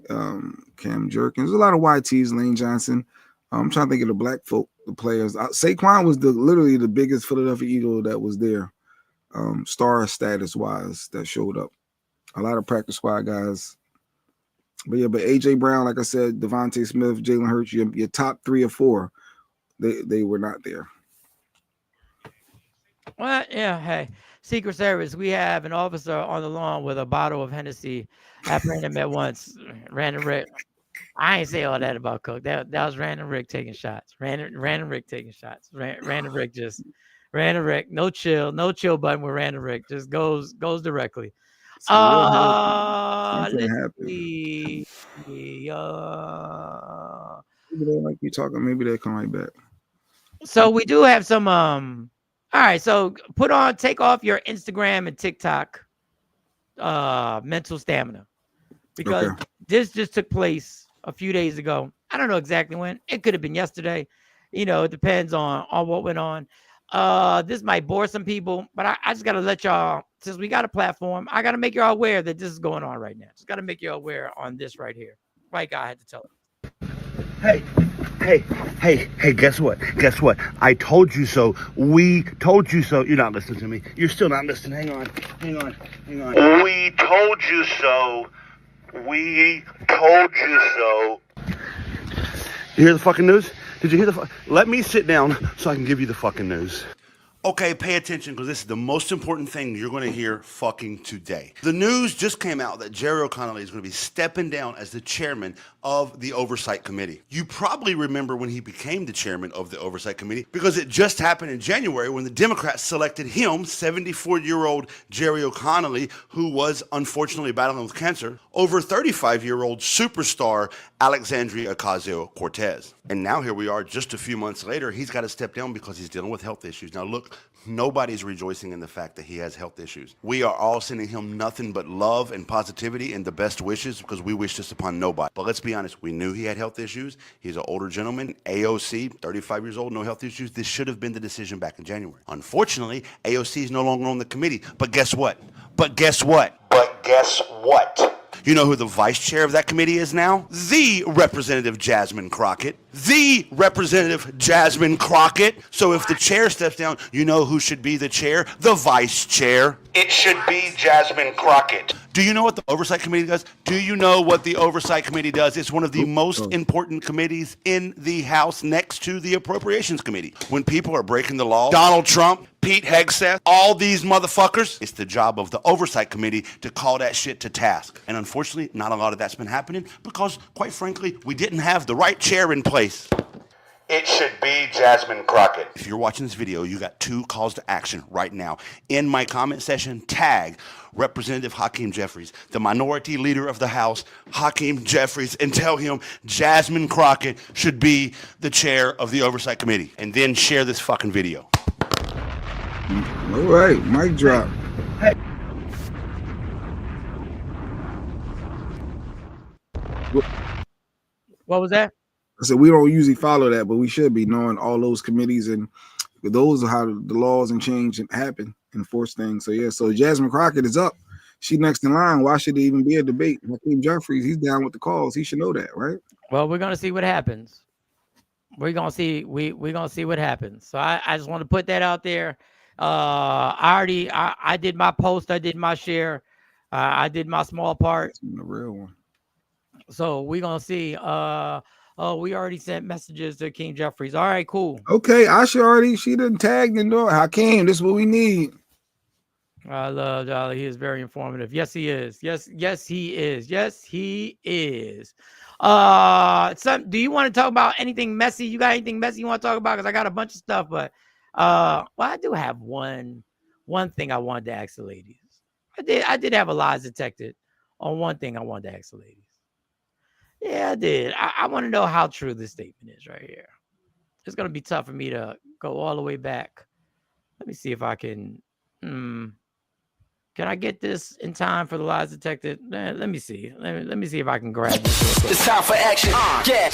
Cam Jerkins. There's a lot of YTs. Lane Johnson. I'm trying to think of the black folk, the players. Saquon was literally the biggest Philadelphia Eagle that was there, star status wise, that showed up. A lot of practice squad guys. But AJ Brown, like I said, Devontae Smith, Jalen Hurts, your top 3 or 4, they were not there. Well, yeah. Hey, Secret Service. We have an officer on the lawn with a bottle of Hennessy. I've ran him at once. Random Rick. I ain't say all that about Cook. That was Random Rick taking shots. Random Rick taking shots. Random Rick just Random Rick. No chill button with Random Rick. Just goes directly. Let's see. Maybe they like you talking. Maybe they'll come right back. So we do have some. All right. So take off your Instagram and TikTok mental stamina, because this just took place a few days ago. I don't know exactly when. It could have been yesterday. It depends on what went on. This might bore some people, but I just got to let y'all, since we got a platform, I got to make y'all aware that this is going on right now. Just got to make you aware on this right here. Right guy, I had to tell him. Hey, guess what? I told you so. We told you so. You're not listening to me. You're still not listening. Hang on. We told you so. You hear the fucking news? Did you hear Let me sit down so I can give you the fucking news. Okay, pay attention, because this is the most important thing you're going to hear fucking today. The news just came out that Jerry O'Connell is going to be stepping down as the chairman of the Oversight Committee. You probably remember when he became the chairman of the Oversight Committee, because it just happened in January when the Democrats selected him, 74-year-old Jerry O'Connell, who was unfortunately battling with cancer, over 35-year-old superstar Alexandria Ocasio-Cortez. And now here we are, just a few months later, he's got to step down because he's dealing with health issues. Now look, nobody's rejoicing in the fact that he has health issues. We are all sending him nothing but love and positivity and the best wishes, because we wish this upon nobody. But let's be honest, we knew he had health issues. He's an older gentleman, AOC, 35 years old, no health issues. This should have been the decision back in January. Unfortunately, AOC is no longer on the committee. But guess what? You know who the vice chair of that committee is now? The Representative Jasmine Crockett. So if the chair steps down, you know who should be the chair? The vice chair. It should be Jasmine Crockett. Do you know what the Oversight Committee does? It's one of the most important committees in the House, next to the Appropriations Committee. When people are breaking the law, Donald Trump, Pete Hegseth, all these motherfuckers, it's the job of the Oversight Committee to call that shit to task. And unfortunately, not a lot of that's been happening because, quite frankly, we didn't have the right chair in place. It should be Jasmine Crockett. If you're watching this video, you got 2 calls to action right now. In my comment section, tag Representative Hakeem Jeffries, the minority leader of the House, Hakeem Jeffries, and tell him Jasmine Crockett should be the chair of the Oversight Committee. And then share this fucking video. All right, mic drop. What was that? I said we don't usually follow that, but we should be knowing all those committees, and those are how the laws and change and happen, enforce things. So yeah, so Jasmine Crockett is up. She next in line. Why should there even be a debate? Hakeem Jeffries, he's down with the cause. He should know that, right? Well, we're gonna see what happens. We're gonna see. We're gonna see what happens. So I just want to put that out there. I did my post. I did my share. I did my small part. The real one. So we're gonna see. We already sent messages to King Jeffries. All right, cool. Okay, Asha she done tagged and know Hakeem. This is what we need. I love Dolly. He is very informative. Yes, he is. Yes, he is. Yes, he is. Do you want to talk about anything messy? You got anything messy you want to talk about? Because I got a bunch of stuff, but well, I do have one thing I wanted to ask the ladies. I did have a lies detected on one thing I wanted to ask the ladies. Yeah, I did. I want to know how true this statement is right here. it's gonna be tough for me to go all the way back. Let me see if I can. Can I get this in time for the lies detected? Let me see. Let me see if I can grab this real quick. It's time for action. Yeah.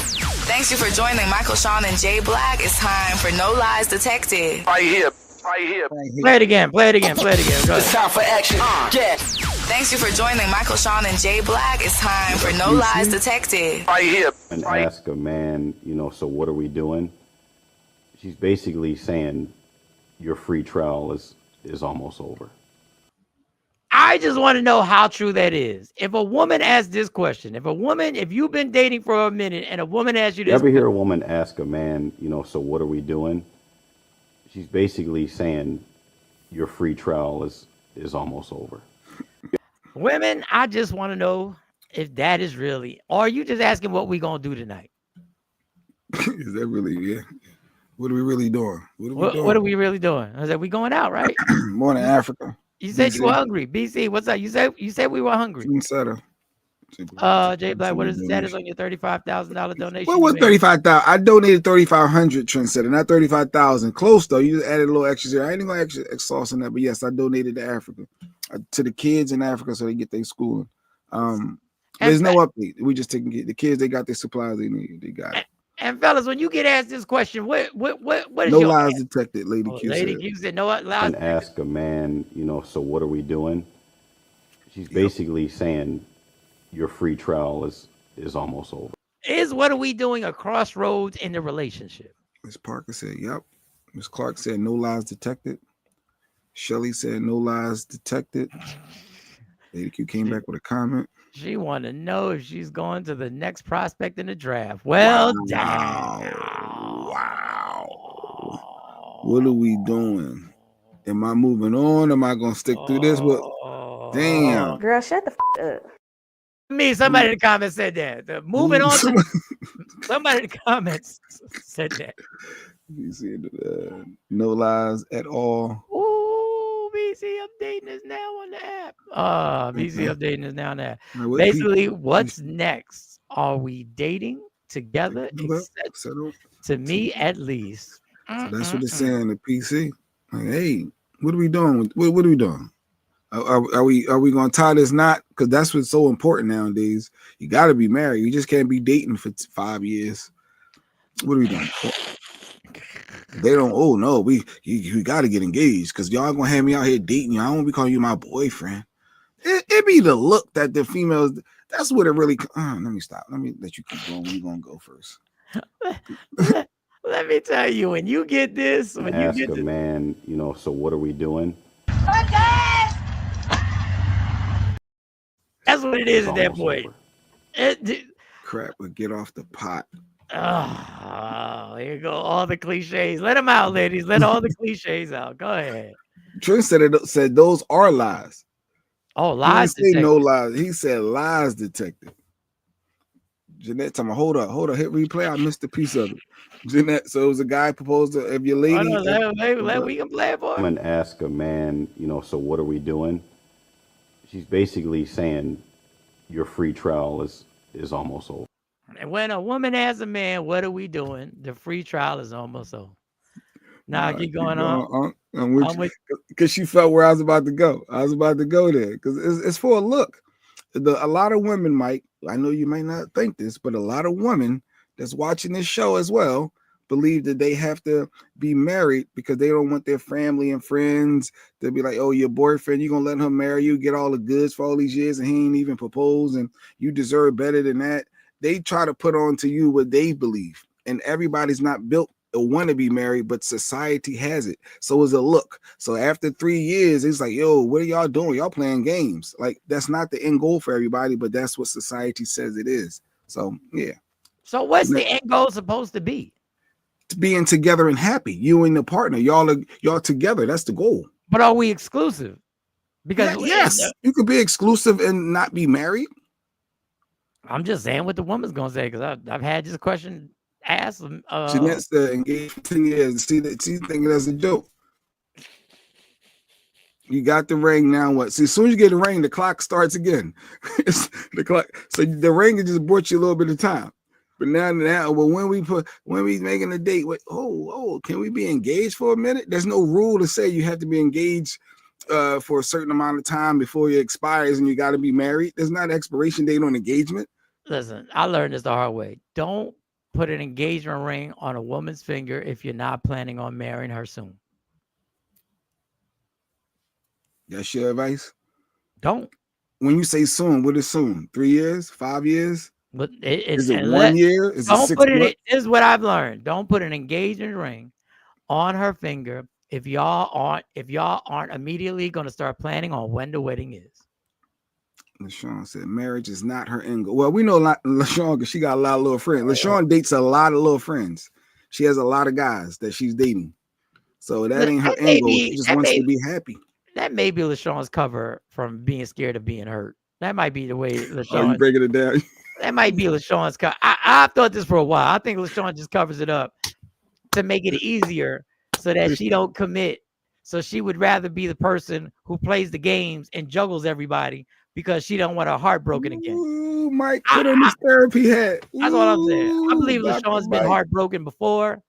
Thanks you for joining Michael, Sean, and Jay Black. It's time for No Lies Detected. Right here. Play it again. Go It's ahead. time for action. Yeah. Thanks you for joining Michael, Sean, and Jay Black. It's time for No Lies Detected. Right here. And ask a man, so what are we doing? She's basically saying your free trial is almost over. I just want to know how true that is. If a woman asks this question, if you've been dating for a minute and a woman asks you this, You ever hear a woman ask a man, so what are we doing? She's basically saying your free trial is almost over. women, I just want to know if that is really, or are you just asking what we gonna do tonight? Is that really? Yeah. What are we really doing? What are we really doing? I said we going out, right? Morning, Africa. You said you were BC. hungry. BC, what's up? You said we were hungry. Trendsetter. Jay Black, what is the status on your $35,000 donation? What was 35,000? I donated 3,500. Trendsetter, not 35,000. Close though. You just added a little extra there. I ain't gonna extra sauce on that, but yes, I donated to Africa, to the kids in Africa so they get their schooling. There's no update. We just taking the kids. They got their supplies they need. They got it. And fellas, when you get asked this question, what is No your lies detected, Lady Q. Lady said. Q said no lies. And ask a man, so what are we doing? She's basically saying your free trial is almost over. Is what are we doing a crossroads in the relationship? Miss Parker said, yep. Miss Clark said, no lies detected. Shelly said, no lies detected. Lady Q came back with a comment. She want to know if she's going to the next prospect in the draft. Well, Wow. What are we doing? Am I moving on? Am I going to stick through this? What? Damn. Girl, shut the up. Somebody in the comments said that. Moving on. Somebody in the comments said that. You see, no lies at all. Ooh, BC updating is now on the app. BC updating is now on the app. Now, what Basically, what's next? Are we dating together? To me, at least. So that's what it's saying. The PC. Like, hey, what are we doing? What are we doing? Are we going to tie this knot? Because that's what's so important nowadays. You got to be married. You just can't be dating for 5 years. What are we doing? They don't. Oh no, we got to get engaged because y'all gonna have me out here dating you. I don't be calling you my boyfriend. It be the look that the females. That's what it really. Let me stop. Let me let you keep going. You gonna go first? Let me tell you, when you get this, when you ask get a this, man, so what are we doing? that's what it is It's at that almost point. over. Crap, but get off the pot. Oh, here you go. All the cliches. Let them out, ladies. Let all the cliches out. Go ahead. Trent said those are lies. Oh, He lies. didn't say detected. no lies. He said lies detected. Jeanette, tell me, hold up, hit replay. I missed a piece of it. Jeanette, so it was a guy proposed to if your lady. Oh, no, let we can play it for him. And ask a man, so what are we doing? She's basically saying your free trial is almost over. And when a woman asks a man, what are we doing? The free trial is almost over. Now keep going on. Because she felt where I was about to go. I was about to go there because it's for a look. A lot of women, Mike, I know you might not think this, but a lot of women that's watching this show as well believe that they have to be married because they don't want their family and friends to be like, oh, your boyfriend, you're going to let him marry you, get all the goods for all these years, and he ain't even proposed, and you deserve better than that. They try to put on to you what they believe, and everybody's not built to want to be married, but society has it. So it's a look. So after 3 years, it's like, yo, what are y'all doing? Y'all playing games. Like, that's not the end goal for everybody, but that's what society says it is. So, yeah. So what's the end goal supposed to be? Being together and happy. You and the partner. Y'all together. That's the goal. But are we exclusive? Because yes, you could be exclusive and not be married. I'm just saying what the woman's gonna say because I've had this question asked. Jeanette said engaged for 10 years. See that she thinking that's a joke. You got the ring now. What? See, as soon as you get the ring, the clock starts again. It's the clock. So the ring just bought you a little bit of time. But now, well, when we making a date, can we be engaged for a minute? There's no rule to say you have to be engaged for a certain amount of time before it expires and you got to be married. There's not an expiration date on engagement. Listen, I learned this the hard way. Don't put an engagement ring on a woman's finger if you're not planning on marrying her soon. That's your advice? Don't. When you say soon, what is soon? 3 years? 5 years? But is it 1 year? Is don't it 6 put it. months? This is what I've learned. Don't put an engagement ring on her finger if y'all aren't immediately going to start planning on when the wedding is. LaShawn said marriage is not her end goal. Well, we know a lot LaShawn because she got a lot of little friends. LaShawn dates a lot of little friends. She has a lot of guys that she's dating. So that ain't her end goal. She just wants to be happy. That may be LaShawn's cover from being scared of being hurt. That might be the way LaShawn. Oh, you breaking it down? That might be LaShawn's cover. I've thought this for a while. I think LaShawn just covers it up to make it easier so that she don't commit. So she would rather be the person who plays the games and juggles everybody because she don't want her heart broken again. Ooh, Mike, put on his therapy hat. That's all I'm saying. I believe Dr. LaShawn's been Mike. heartbroken before,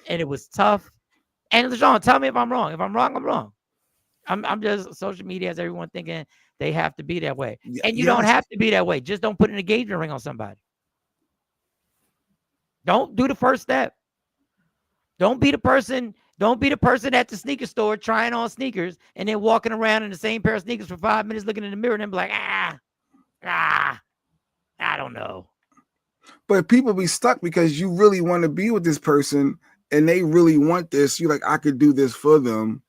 and it was tough. And LaShawn, tell me if I'm wrong. If I'm wrong, I'm wrong. I'm just social media has everyone thinking they have to be that way. Yeah, And you don't have to be that way. Just don't put an engagement ring on somebody. Don't do the first step. Don't be the person at the sneaker store trying on sneakers and then walking around in the same pair of sneakers for 5 minutes, looking in the mirror and then be like, I don't know. But people be stuck because you really want to be with this person and they really want this. You're like, I could do this for them.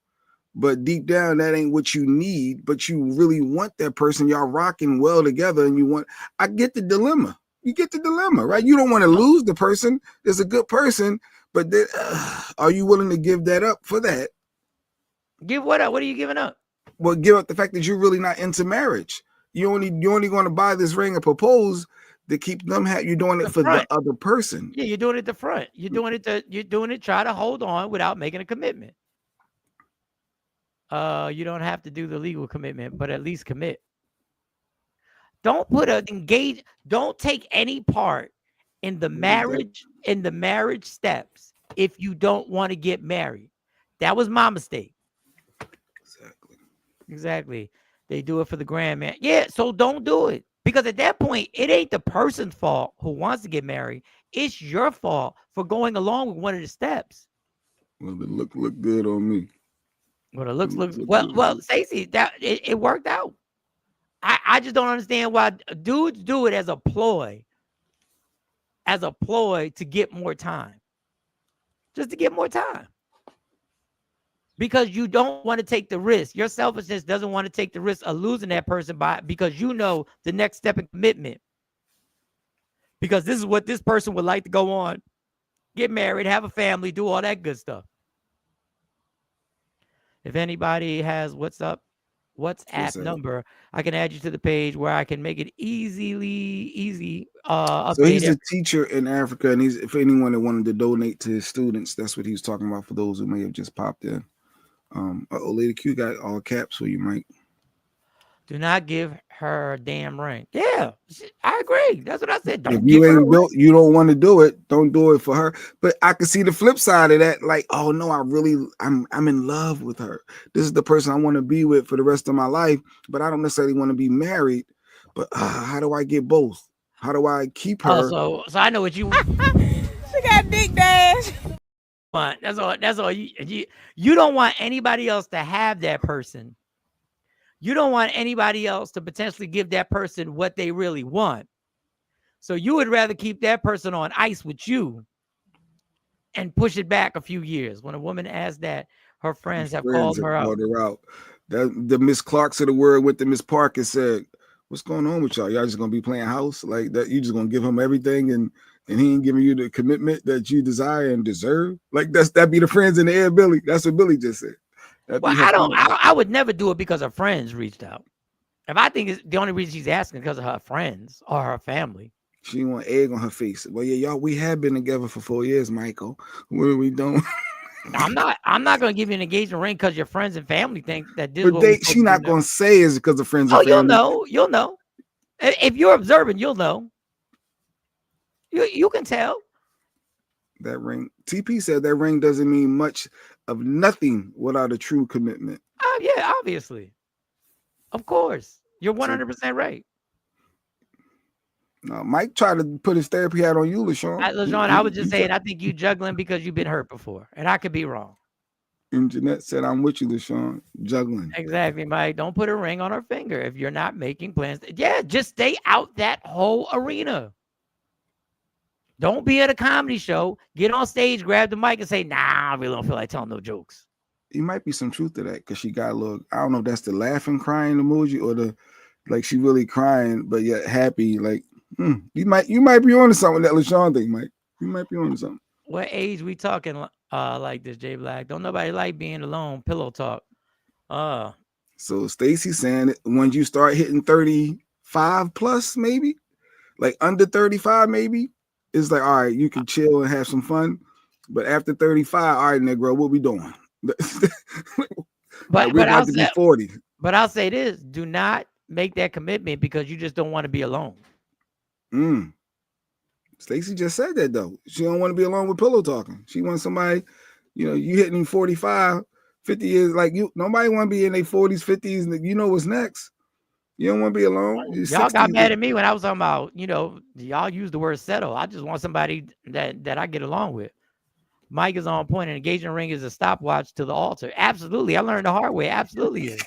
But deep down, that ain't what you need. But you really want that person. Y'all rocking well together, and I get the dilemma. You get the dilemma, right? You don't want to lose the person. There's a good person, but are you willing to give that up for that? Give what up? What are you giving up? Well, give up the fact that you're really not into marriage. You're only going to buy this ring and propose to keep them happy. You're doing it for the other person. Yeah, you're doing it the front. You're doing it. Try to hold on without making a commitment. You don't have to do the legal commitment, but at least commit. Don't take any part in the marriage steps if you don't want to get married. That was my mistake. Exactly. They do it for the grand man. Yeah, so don't do it. Because at that point, it ain't the person's fault who wants to get married. It's your fault for going along with one of the steps. Well, it look good on me. Well, it looks well, Stacey, that it worked out. I just don't understand why dudes do it as a ploy to get more time. Just to get more time. Because you don't want to take the risk. Your selfishness doesn't want to take the risk of losing that person because you know the next step in commitment. Because this is what this person would like to go on, get married, have a family, do all that good stuff. If anybody has WhatsApp number, I can add you to the page where I can make it easy. So he's a teacher in Africa, and if anyone that wanted to donate to his students, that's what he was talking about for those who may have just popped in. Lady Q got all caps for you, Mike. Do not give her a damn ring. Yeah, I agree. That's what I said. If you ain't built, you don't want to do it. Don't do it for her. But I can see the flip side of that. Like, oh no, I'm in love with her. This is the person I want to be with for the rest of my life. But I don't necessarily want to be married. But how do I get both? How do I keep her? So I know what you. She got big dash. That's all. You don't want anybody else to have that person. You don't want anybody else to potentially give that person what they really want. So you would rather keep that person on ice with you and push it back a few years. When a woman asks that, her friends have called her out. The Miss Clarks of the world went to Miss Park and said, "What's going on with y'all? Y'all just gonna be playing house like that? You just gonna give him everything and he ain't giving you the commitment that you desire and deserve? Like that be the friends in the air, Billy. That's what Billy just said." Well, I would never do it because her friends reached out. If I think it's the only reason she's asking because of her friends or her family. She want egg on her face. Well, yeah, y'all, we have been together for 4 years, Michael. What are we doing? I'm not gonna give you an engagement ring because your friends and family think that this. But she not gonna say it's because of friends and family. You'll know. If you're observant, you'll know. You can tell. That ring. TP said that ring doesn't mean much of nothing without a true commitment. Yeah, obviously. Of course. You're 100% right. No, Mike tried to put his therapy hat on you, LaShawn. LaShawn, I was just saying, I think you juggling because you've been hurt before, and I could be wrong. And Jeanette said, I'm with you, LaShawn. Juggling. Exactly, Mike. Don't put a ring on her finger if you're not making plans. Yeah, just stay out that whole arena. Don't be at a comedy show. Get on stage, grab the mic, and say, nah, I really don't feel like telling no jokes. It might be some truth to that because she got a little, I don't know if that's the laughing, crying emoji or the, like she really crying, but yet happy. Like, you might be on to something that LaShawn thing, Mike. You might be on to something. What age we talking like this, Jay Black? Don't nobody like being alone. Pillow talk. So Stacy saying that when you start hitting 35 plus, maybe like under 35, maybe it's like, all right, you can chill and have some fun. But after 35, all right, Negro, what we doing? But we're about to be 40. But I'll say this: do not make that commitment because you just don't want to be alone. Stacy just said that though. She don't want to be alone with pillow talking. She wants somebody, you hitting 45, 50 years like you. Nobody want to be in their 40s, 50s, and you know what's next. You don't want to be alone. Y'all got mad at me when I was talking about, y'all use the word settle. I just want somebody that I get along with. Mike is on point. An engagement ring is a stopwatch to the altar. Absolutely. I learned the hard way. Absolutely is.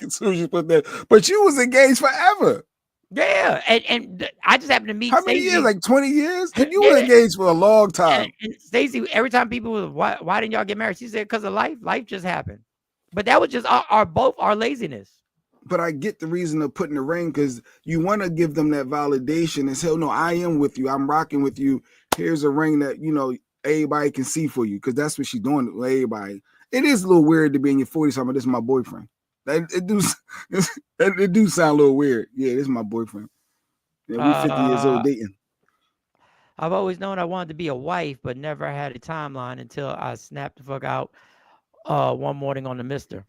But you was engaged forever. Yeah. And I just happened to meet How many Stacey. years? Like 20 years? You were engaged for a long time. And Stacey, every time people was, why didn't y'all get married? She said, because of life. Life just happened. But that was just our laziness. But I get the reason of putting the ring because you want to give them that validation and say, no, I am with you. I'm rocking with you. Here's a ring that, everybody can see for you because that's what she's doing with everybody. It is a little weird to be in your 40s talking about this is my boyfriend. It do sound a little weird. Yeah, this is my boyfriend. Yeah, we 50 years old dating. I've always known I wanted to be a wife, but never had a timeline until I snapped the fuck out one morning on the Mister.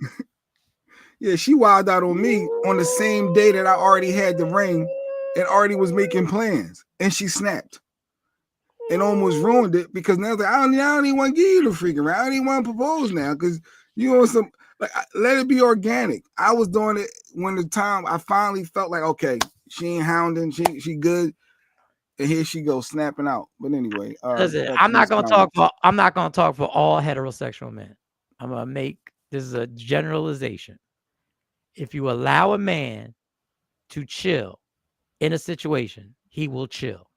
Yeah, she wilded out on me on the same day that I already had the ring and already was making plans. And she snapped and almost ruined it because now I don't even want to give you the freaking ring. I don't even want to propose now because you want some, like, let it be organic. I was doing it when the time I finally felt like, okay, she ain't hounding, she good. And here she goes snapping out. But anyway, listen, I'm not gonna talk for all heterosexual men. I'm gonna make this is a generalization. If you allow a man to chill in a situation, he will chill.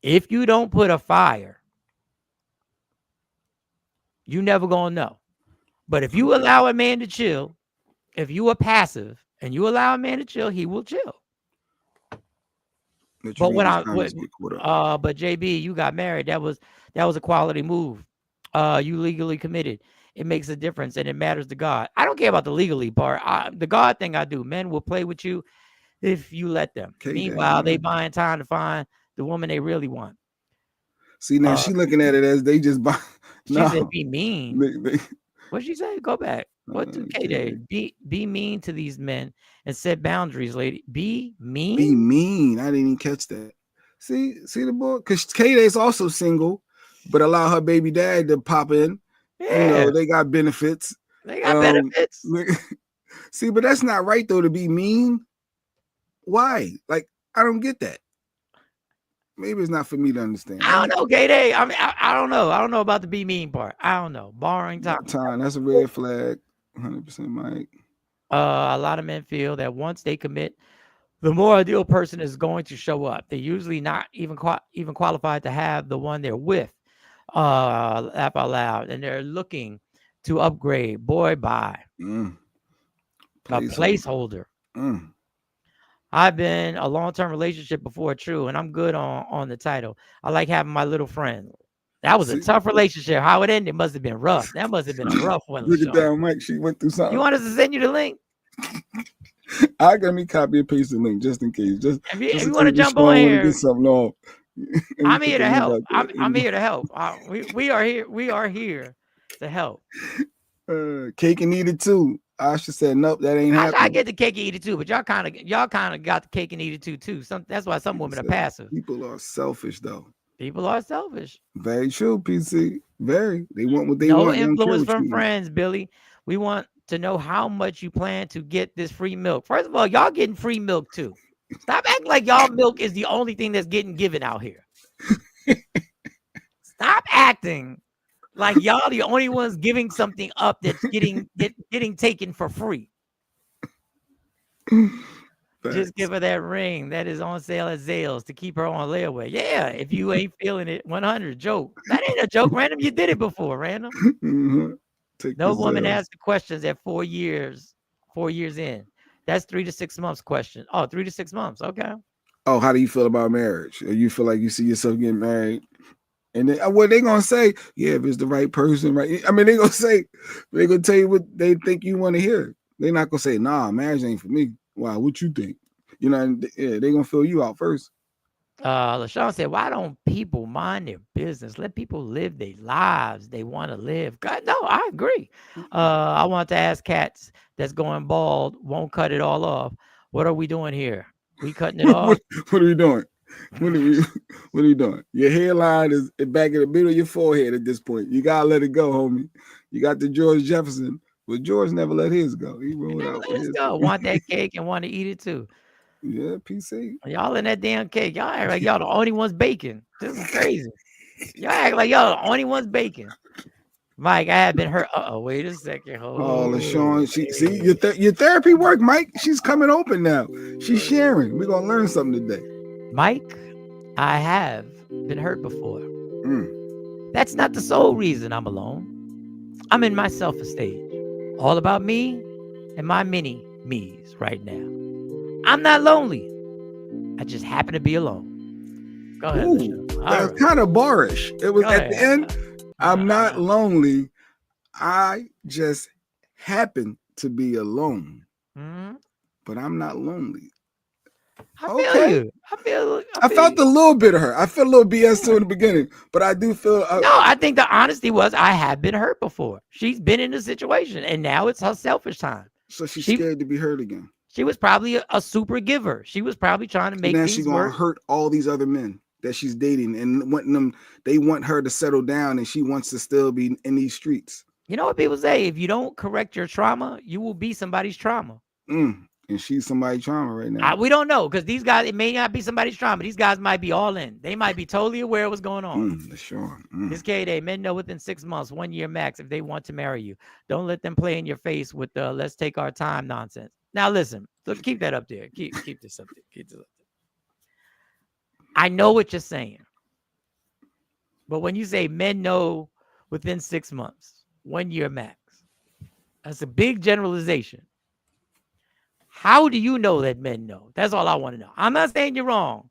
If you don't put a fire, you never gonna know. But if you allow a man to chill, if you are passive and you allow a man to chill, he will chill. But but JB, you got married. That was a quality move. You legally committed. It makes a difference and it matters to God. I don't care about the legally part. The God thing I do. Men will play with you if you let them. Meanwhile, they buying time to find the woman they really want. See, now she looking at it as they just buy. She said be mean. What'd she say? Go back. What to K-Day? Be mean to these men and set boundaries, lady. Be mean. Be mean. I didn't even catch that. See the boy? Because K-Day's also single, but allow her baby dad to pop in. Yeah. They got benefits. They got benefits. See, but that's not right though to be mean. Why? Like, I don't get that. Maybe it's not for me to understand. I don't know, K-Day. I mean, I don't know. I don't know about the be mean part. I don't know. Borrowing time. That's a red flag. 100% Mike. A lot of men feel that once they commit, the more ideal person is going to show up. They're usually not even qualified to have the one they're with. Laugh out loud, and they're looking to upgrade. Boy, bye. A placeholder. I've been a long-term relationship before true, and I'm good on the title. I like having my little friend. That was a tough relationship. How it ended must have been rough. That must have been a rough one. Look at that, Mike. She went through something. You want us to send you the link? I got me copy and paste the link just in case. If you want to jump on here, get something off. I'm here to help. I'm here to help. We are here. We are here to help. Cake and eat it too. Asha said, nope, that ain't happening. I get the cake and eat it too, but y'all kind of got the cake and eat it too. That's why some women are passive. People are selfish, though. People are selfish. Very true, PC. Very. They want what they want. No influence from friends, Billy. We want to know how much you plan to get this free milk. First of all, y'all getting free milk too. Stop acting like y'all milk is the only thing that's getting given out here. Stop acting like y'all the only ones giving something up that's getting taken for free. Just give her that ring that is on sale at Zales to keep her on layaway. Yeah, if you ain't feeling it, 100 joke. That ain't a joke, Random. You did it before, Random. No woman asked the questions at 4 years in. That's 3 to 6 months question. Oh, 3 to 6 months. Okay. Oh, how do you feel about marriage? Or you feel like you see yourself getting married? And then what they gonna say? Yeah, if it's the right person, right? I mean, they gonna tell you what they think you want to hear. They're not gonna say, nah, marriage ain't for me. Wow, what you think? You know, yeah, they gonna fill you out first. LaShawn said, why don't people mind their business? Let people live their lives they want to live. God, no, I agree. I want to ask cats that's going bald, won't cut it all off. What are we doing here? We cutting it off? What are we doing? What are you doing? Your hairline is back in the middle of your forehead at this point. You gotta let it go, homie. You got the George Jefferson, but George never let his go. He rolled out. Let us go. Want that cake and want to eat it too. Yeah, PC. Y'all in that damn cake. Y'all act like y'all the only ones baking. This is crazy. Y'all act like y'all the only ones baking. Mike, I have been hurt. Wait a second. Oh, LaShawn, see your therapy work, Mike. She's coming open now. She's sharing. We're gonna learn something today. Mike, I have been hurt before. That's not the sole reason I'm alone. I'm in my self-esteem. All about me and my mini me's right now. I'm not lonely. I just happen to be alone. Go ahead. That's kind of barish. It was at the end. I'm not lonely. I just happen to be alone. But I'm not lonely. I feel you. I felt a little bit of her. I feel a little BS too in the beginning, but I do feel. No, I think the honesty was I have been hurt before. She's been in a situation, and now it's her selfish time. So she's scared to be hurt again. She was probably a super giver. She was probably trying to make. Now she's gonna hurt all these other men that she's dating and wanting them. They want her to settle down, and she wants to still be in these streets. You know what people say? If you don't correct your trauma, you will be somebody's trauma. And she's somebody's trauma right now. We don't know because these guys, it may not be somebody's trauma. These guys might be all in. They might be totally aware of what's going on. Sure. This K-Day, men know within 6 months, 1 year max, if they want to marry you. Don't let them play in your face with the let's take our time nonsense. Now listen, so keep that up there. Keep this up there. Keep this up there. I know what you're saying. But when you say men know within 6 months, 1 year max, that's a big generalization. How do you know that men know? That's all I want to know. I'm not saying you're wrong,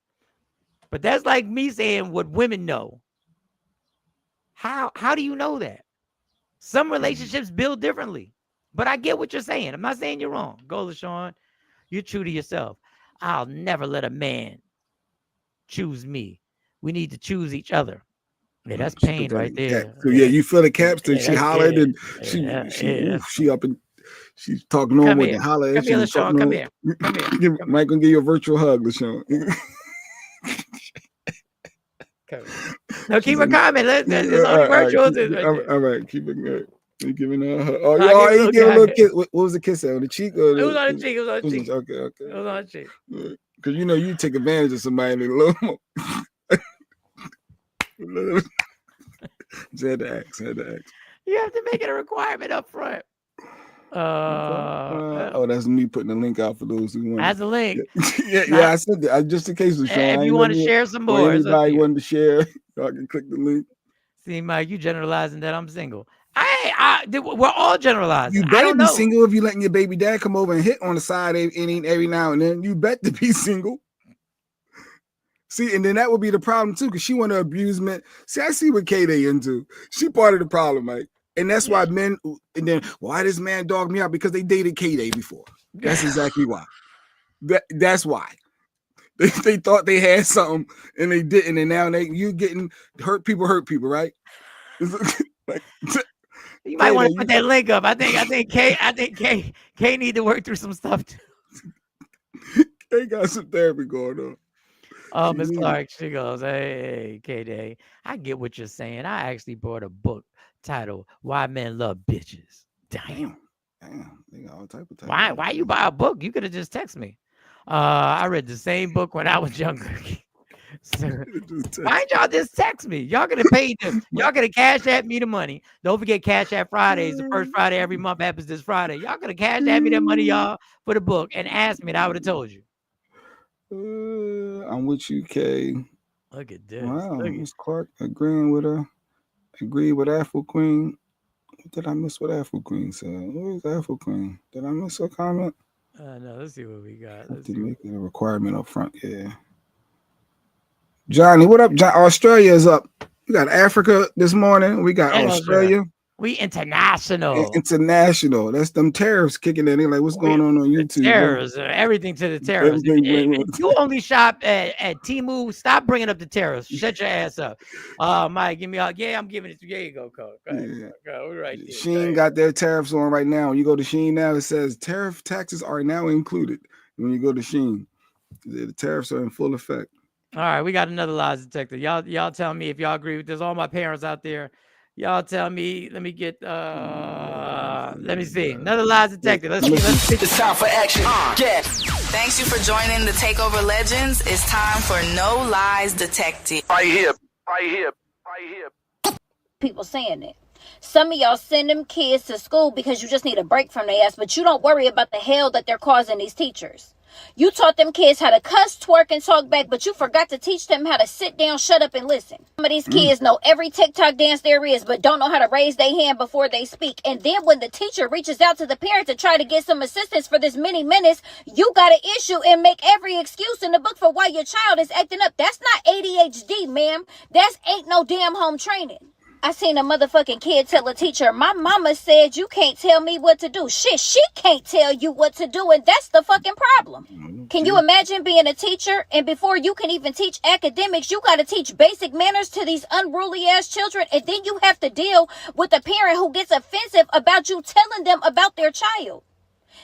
but that's like me saying what women know. How do you know that? Some relationships build differently, but I get what you're saying. I'm not saying you're wrong. Go, LaShawn. You're true to yourself. I'll never let a man choose me. We need to choose each other. Yeah, that's pain right there. So yeah, you feel the capstan. She hollered and she up and she's talking on with the holler. Come here, LaShawn. Come here. Mike gonna give you a virtual hug, LaShawn. No, keep a comment. It's only virtual. All right, keep it good. You giving her a hug. Oh, he gave a little kiss. What was the kiss on the cheek? Or it was on the cheek. It was on the cheek. Okay. It was on the cheek. Because you know you take advantage of somebody a little more. Just had to ask. You have to make it a requirement up front. That's me putting the link out for those who want. That's a link. yeah, I said that just in case. If you want to share some more, anybody wanted to share, so I can click the link. See, Mike, you generalizing that I'm single. We're all generalizing. You better be single if you letting your baby dad come over and hit on the side every now and then. You bet to be single. See, and then that would be the problem too, because she want to abuse men. See, I see what K-Day into. She part of the problem, Mike. And that's why men, and then why this man dogged me out? Because they dated K-Day before. That's exactly why. That's why. They thought they had something and they didn't, and now you getting hurt people, right? You might want to put that link up. I think Kay need to work through some stuff too. They got some therapy going on. Oh, Miss Clark, she goes, hey, K-Day, I get what you're saying. I actually bought a book titled Why Men Love Bitches. Damn. They got all type of Why you buy a book? You could have just texted me. I read the same book when I was younger. So, why ain't y'all just text me? Y'all gonna pay them. Y'all gonna cash at me the money. Don't forget Cash App Fridays. The first Friday every month happens this Friday. Y'all gonna cash at me that money, y'all, for the book and ask me, and I would have told you. I'm with you, Kay. Look at this. Wow, Miss Clark agreed with Afro Queen. What did I miss what Afro Queen said? Where's Afro Queen? Did I miss her comment? No, let's see what we got. To make it a requirement up front, yeah. Johnny, what up? Australia is up. We got Africa this morning. We got Australia. We international. International. That's them tariffs kicking in. They're like, what's going on YouTube? Tariffs, everything to the tariffs. If you only shop at Temu, stop bringing up the tariffs. Shut your ass up. Mike, give me all. Yeah, I'm giving it to you. There you go, Cole. Go ahead. Go. We're right there. Shein got their tariffs on right now. You go to Shein now, it says tariff taxes are now included. When you go to Shein, the tariffs are in full effect. All right, we got another lies detector. Y'all tell me if y'all agree with this. All my parents out there, y'all tell me. Let me get. Let me see. Another lies detector. Let's see. It's time for action. Yeah. Thanks you for joining the Takeover Legends. It's time for No Lies Detected. Right here. People saying it. Some of y'all send them kids to school because you just need a break from their ass, but you don't worry about the hell that they're causing these teachers. You taught them kids how to cuss, twerk, and talk back, but you forgot to teach them how to sit down, shut up, and listen. Some of these kids know every TikTok dance there is, but don't know how to raise their hand before they speak. And then when the teacher reaches out to the parent to try to get some assistance for this mini menace, you got to issue and make every excuse in the book for why your child is acting up. That's not ADHD, ma'am. That's ain't no damn home training. I seen a motherfucking kid tell a teacher, my mama said you can't tell me what to do. Shit, she can't tell you what to do, and that's the fucking problem. Can you imagine being a teacher, and before you can even teach academics, you got to teach basic manners to these unruly ass children, and then you have to deal with a parent who gets offensive about you telling them about their child.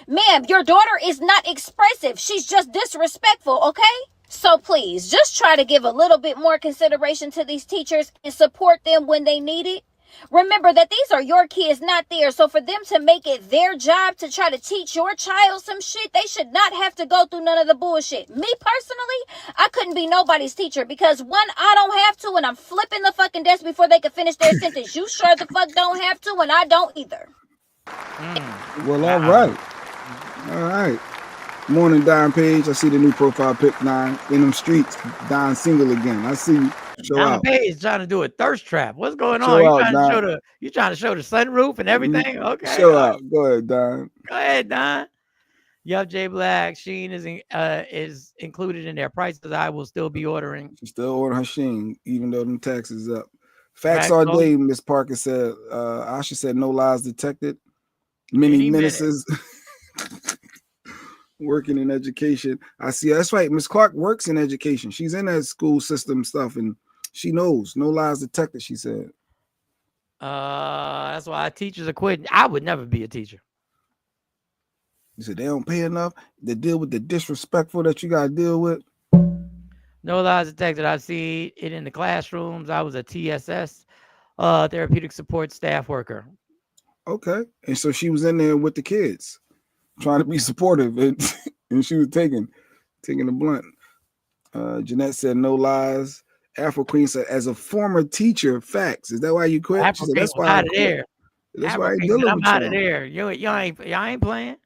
Ma'am, your daughter is not expressive. She's just disrespectful, okay? So please, just try to give a little bit more consideration to these teachers and support them when they need it. Remember that these are your kids, not theirs. So for them to make it their job to try to teach your child some shit, they should not have to go through none of the bullshit. Me personally, I couldn't be nobody's teacher because one, I don't have to, and I'm flipping the fucking desk before they can finish their sentence. You sure the fuck don't have to, and I don't either. Well, all right. All right. Morning, Don Page. I see the new profile pic, Don. In them streets, Don single again. I see you. Show Don out. Page trying to do a thirst trap. What's going on? You trying to show the sunroof and everything? Okay. Show out. Go ahead, Don. Go ahead, Don. Yup, J Black. Shein is included in their prices. I will still be ordering. She's still ordering her Shein, even though them taxes up. Facts all day, Miss Parker said. Asha said no lies detected. Many menaces. Working in education. I see. That's right. Miss Clark works in education. She's in that school system stuff, and she knows. No lies detected, she said. That's why teachers are quitting. I would never be a teacher. You said they don't pay enough to deal with the disrespectful that you got to deal with. No lies detected. I've seen it in the classrooms. I was a TSS, therapeutic support staff worker. Okay. And so she was in there with the kids, trying to be supportive, and she was taking the blunt. Jeanette said no lies. Afro Queen said, as a former teacher, facts. Is that why you quit? She said, that's why I'm out of there. That's why I'm out of there. Y'all ain't playing.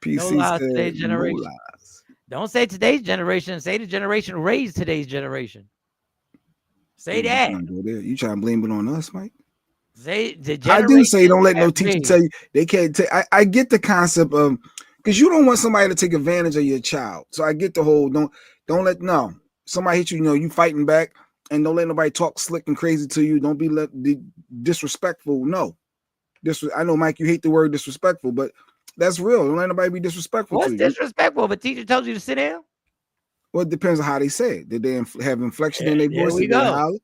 PC no lies said, today's generation. No lies. Don't say today's generation. Say the generation raised today's generation. Say that. You trying to blame it on us, Mike? Say the I do say don't let no teacher tell you they can't take. I get the concept of, because you don't want somebody to take advantage of your child. So I get the whole don't let somebody hit you. You fighting back, and don't let nobody talk slick and crazy to you. Don't be disrespectful. No, I know, Mike, you hate the word disrespectful, but that's real. Don't let nobody be disrespectful. What's disrespectful? If a teacher tells you to sit down. Well, it depends on how they say it. Did they have inflection in their voice? There we go.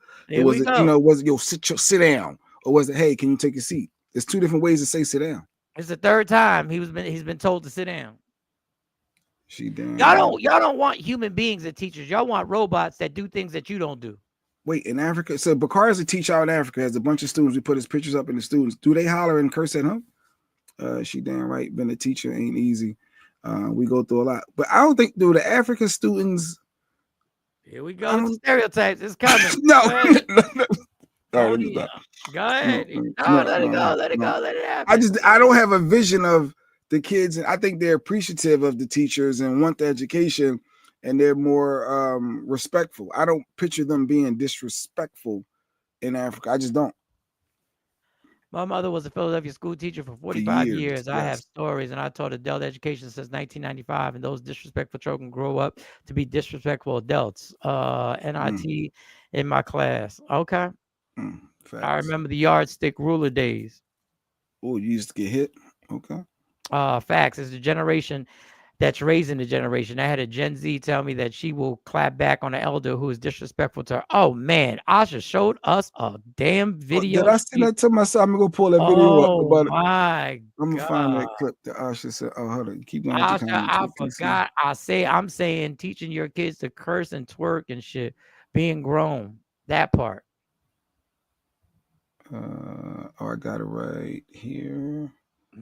Was it sit down? Or was it, hey, can you take a seat? There's two different ways to say sit down. It's the third time he's been told to sit down. She damn. Y'all don't want human beings as teachers. Y'all want robots that do things that you don't do. Wait, in Africa, so Bakar is a teacher out in Africa, has a bunch of students. We put his pictures up in the students. Do they holler and curse at him? She damn right. Being a teacher ain't easy. We go through a lot, but I don't think the African students. Here we go. The stereotypes. It's coming. No. Go ahead. Let it go. Let it go. Let it happen. I don't have a vision of the kids, and I think they're appreciative of the teachers and want the education, and they're more respectful. I don't picture them being disrespectful in Africa. I just don't. My mother was a Philadelphia school teacher for 45 years. Yes. I have stories, and I taught adult education since 1995. And those disrespectful children grow up to be disrespectful adults. NIT in my class. Okay. I remember the yardstick ruler days. Oh, you used to get hit? Okay. Facts. It's the generation that's raising the generation. I had a Gen Z tell me that she will clap back on an elder who is disrespectful to her. Oh man, Asha showed us a damn video. Did I send that to myself? I'm gonna go pull that video up. Oh my I'm gonna find that clip that Asha said. Oh, hold on. Keep going. Asha, I forgot. I'm saying teaching your kids to curse and twerk and shit. Being grown. That part. I got it right here.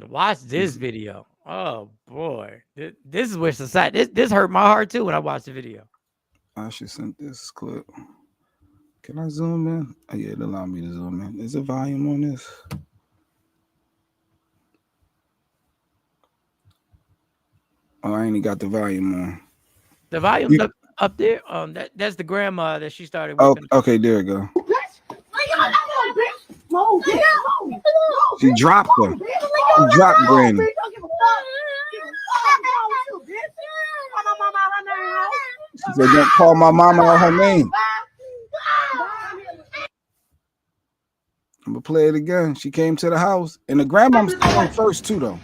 Watch this video. Oh boy, this is where society. This hurt my heart too when I watched the video. I should send this clip. Can I zoom in? Oh, yeah, it allowed me to zoom in. Is there volume on this? Oh, I ain't got the volume on. The volume's up there. That's the grandma that she started. Oh, okay, there we go. She dropped him. She dropped Granny. She said, "Don't call my mama out her name." I'm gonna play it again. She came to the house, and the grandmom's on first too, though.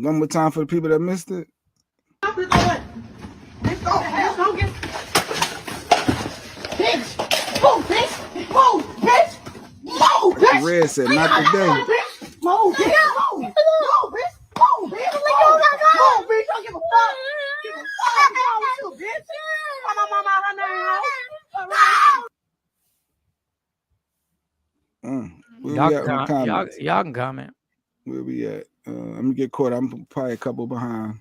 One more time for the people that missed it. Red said, "Not today." Y'all can comment. Where we at? I'm gonna get caught. I'm probably a couple behind.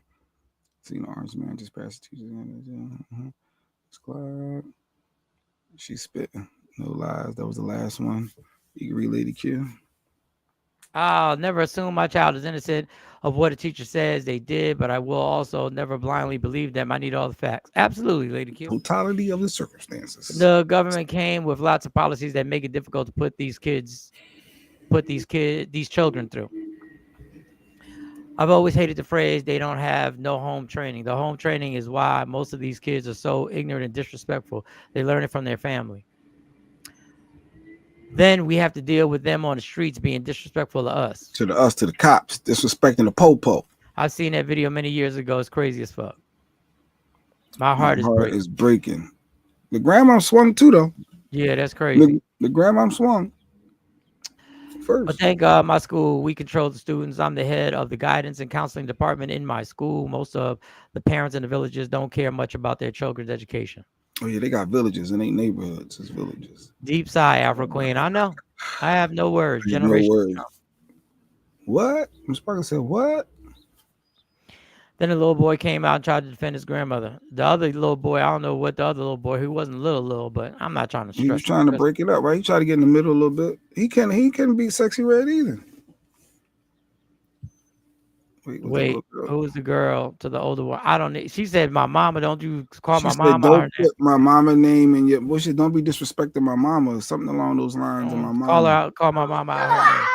See, no orange man just passed the teacher. Squad. She spitting. No lies. That was the last one. You can relay the cue. I'll never assume my child is innocent of what a teacher says they did, but I will also never blindly believe them. I need all the facts. Absolutely, Lady Q. Totality of the circumstances. The government came with lots of policies that make it difficult to put these children through. I've always hated the phrase, they don't have no home training. The home training is why most of these kids are so ignorant and disrespectful. They learn it from their family. Then we have to deal with them on the streets being disrespectful to us. To the cops, disrespecting the po-po. I've seen that video many years ago. It's crazy as fuck. My heart is breaking. The grandma swung too, though. Yeah, that's crazy. The grandma swung first. But thank God my school, we control the students. I'm the head of the guidance and counseling department in my school. Most of the parents in the villages don't care much about their children's education. Oh, yeah, they got villages. It ain't neighborhoods. It's villages. Deep sigh, Afro Queen. I know. I have no words. Generation. No words. What? Ms. Parker said, what? Then the little boy came out and tried to defend his grandmother. The other little boy, I don't know what the other little boy, who wasn't little, but I'm not trying to stress. He was trying to break it up, right? He tried to get in the middle a little bit. He couldn't be Sexy Red either. Wait, who's the girl to the older one? I don't know. She said, "My mama, don't you call my mama." Don't put my mama name in your bush. Don't be disrespecting my mama. Something along those lines. And my mama. Call her out. Call my mama out her name.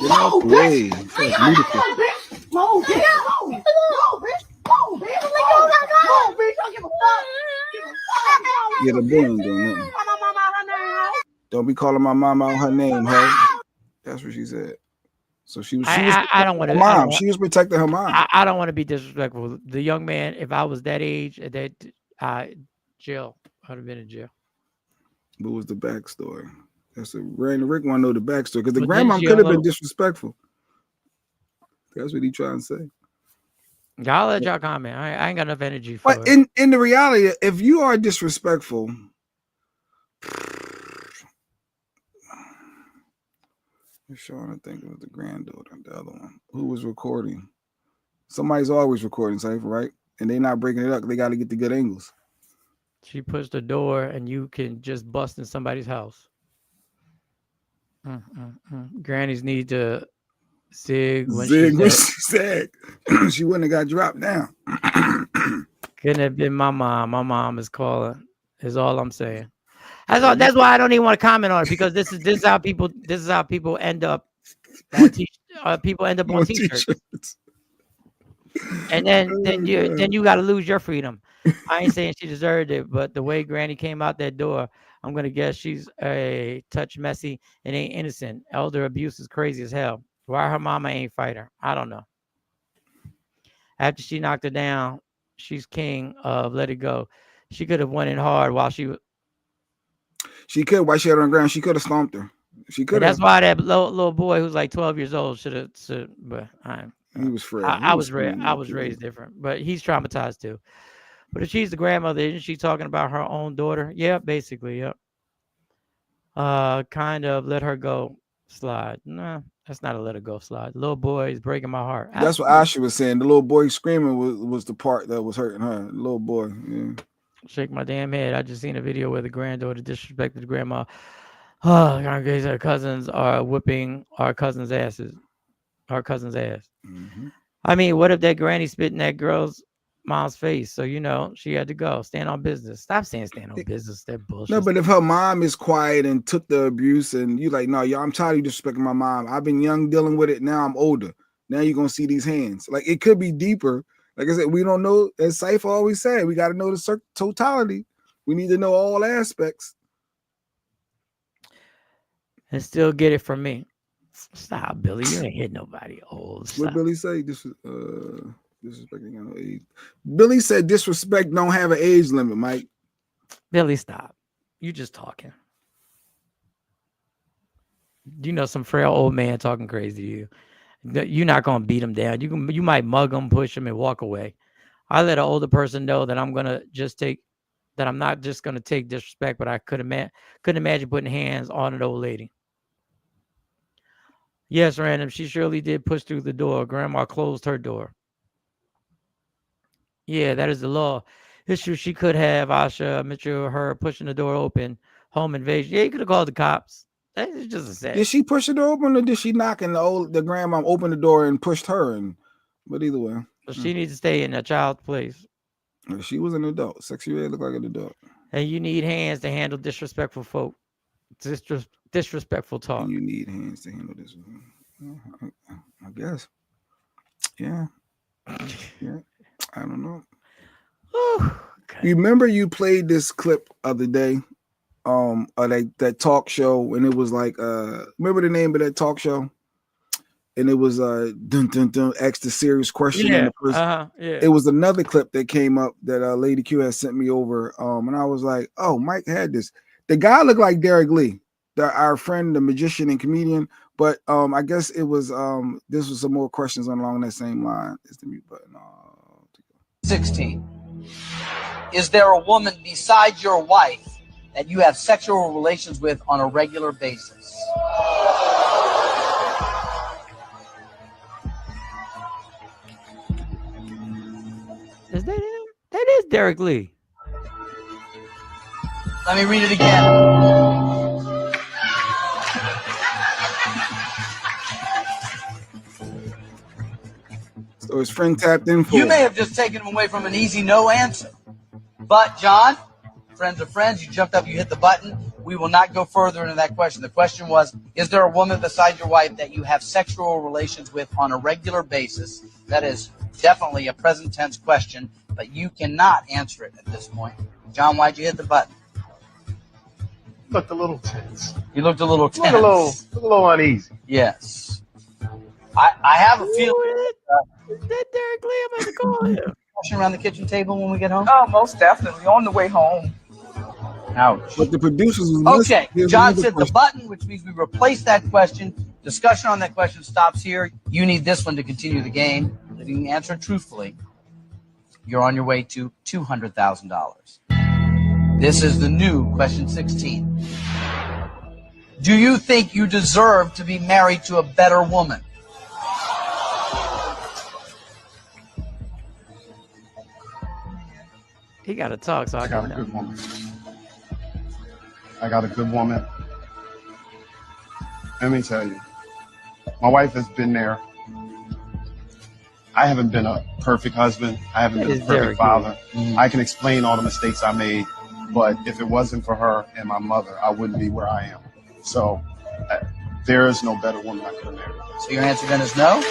Get out the way. That's beautiful. Yeah, the boy ain't doing nothing. Don't be calling my mama out her name, huh? That's what she said. So she was. I don't want to. Mom, she was protecting her mom. I don't want to be disrespectful. The young man, if I was that age, that jail, I'd have been in jail. What was the backstory? That's a Randy Rick want to know the backstory because the grandma could have been disrespectful. That's what he trying to say. Y'all let y'all comment. I ain't got enough energy for But it. in the reality, if you are disrespectful, I'm trying to think of the granddaughter, the other one who was recording. Somebody's always recording, Cypher, right? And they're not breaking it up. They got to get the good angles. She pushed the door, and you can just bust in somebody's house. Grannies need to zig when she said she wouldn't have got dropped down. Couldn't have been my mom. My mom is calling. Is all I'm saying. That's why I don't even want to comment on it because this is how people end up on people end up on t-shirts. And then you got to lose your freedom. I ain't saying she deserved it, but the way Granny came out that door, I'm gonna guess she's a touch messy and ain't innocent. Elder abuse is crazy as hell. Why her mama ain't fight her? I don't know. After she knocked her down, she's king of let it go. She could have went in hard while she was. She could. Why she had her on the ground? She could have stomped her. She could. That's why that little boy who's like 12 years old should have. But he was afraid. I was raised different, but he's traumatized too. But if she's the grandmother, isn't she talking about her own daughter? Yeah, basically, yep. Kind of let her go slide. Nah, that's not a let her go slide. The little boy is breaking my heart. That's what Asha was saying. The little boy screaming was the part that was hurting her. The little boy, yeah. Shake my damn head. I just seen a video where the granddaughter disrespected the grandma. Oh, her cousins are whipping our cousin's asses. Our cousin's ass. Mm-hmm. I mean, what if that granny spit in that girl's mom's face? So, she had to go. Stand on business. Stop saying stand on business. That bullshit. No, but if her mom is quiet and took the abuse and you like, no, y'all, I'm tired of you disrespecting my mom. I've been young dealing with it. Now I'm older. Now you're going to see these hands. Like, it could be deeper. Like I said, we don't know. As Cypher always said, we got to know the totality. We need to know all aspects. And still get it from me. Stop, Billy. You ain't hit nobody old. What Billy say? Disrespecting no age. Billy said disrespect don't have an age limit, Mike. Billy, stop. You just talking. Some frail old man talking crazy to you. You're not gonna beat him down. You might mug him, push him, and walk away. I let an older person know that I'm not just gonna take disrespect, but I couldn't imagine putting hands on an old lady. Yes, Random. She surely did push through the door. Grandma closed her door. Yeah, that is the law. Issue she could have, Asha, Mitchell, her pushing the door open, home invasion. Yeah, you could have called the cops. That's just a set. Did she push the door open or did she knock and the grandma opened the door and pushed her? But either way. So she needs to stay in a child's place. She was an adult. Sexy Red looked like an adult. And you need hands to handle disrespectful folk. Disrespectful talk. You need hands to handle this. I guess. Yeah. Yeah. I don't know. Okay. Remember you played this clip of the day, that talk show, and it was like, remember the name of that talk show? And it was dun dun dun, ask the serious question. Yeah. It was another clip that came up that Lady Q had sent me over, and I was like, oh, Mike had this. The guy looked like Derek Lee, our friend, the magician and comedian. But I guess it was this was some more questions along that same line. It's the mute button. 16. Is there a woman besides your wife that you have sexual relations with on a regular basis? Is that him? That is Derek Lee. Let me read it again. So his friend tapped in for You may have just taken him away from an easy no answer. But, John, friends are friends. You jumped up, you hit the button. we will not go further into that question. The question was, is there a woman beside your wife that you have sexual relations with on a regular basis? That is definitely a present tense question, but you cannot answer it at this point. John, why'd you hit the button? Looked a little tense. You looked a little tense. Looked a little uneasy. Yes. I have a feeling. That Derek Lee, I'm going to call him. Question around the kitchen table when we get home? Oh, most definitely. On the way home. Ouch. But the producers was okay. John said the button, which means we replace that question. Discussion on that question stops here. You need this one to continue the game. If you can answer it truthfully, you're on your way to $200,000. This is the new question 16. Do you think you deserve to be married to a better woman? He got to talk, so I got a good woman. I got a good woman. Let me tell you, my wife has been there. I haven't been a perfect husband. I haven't been a perfect father. I can explain all the mistakes I made, but if it wasn't for her and my mother, I wouldn't be where I am. So there is no better woman I could have married. So your answer then is no?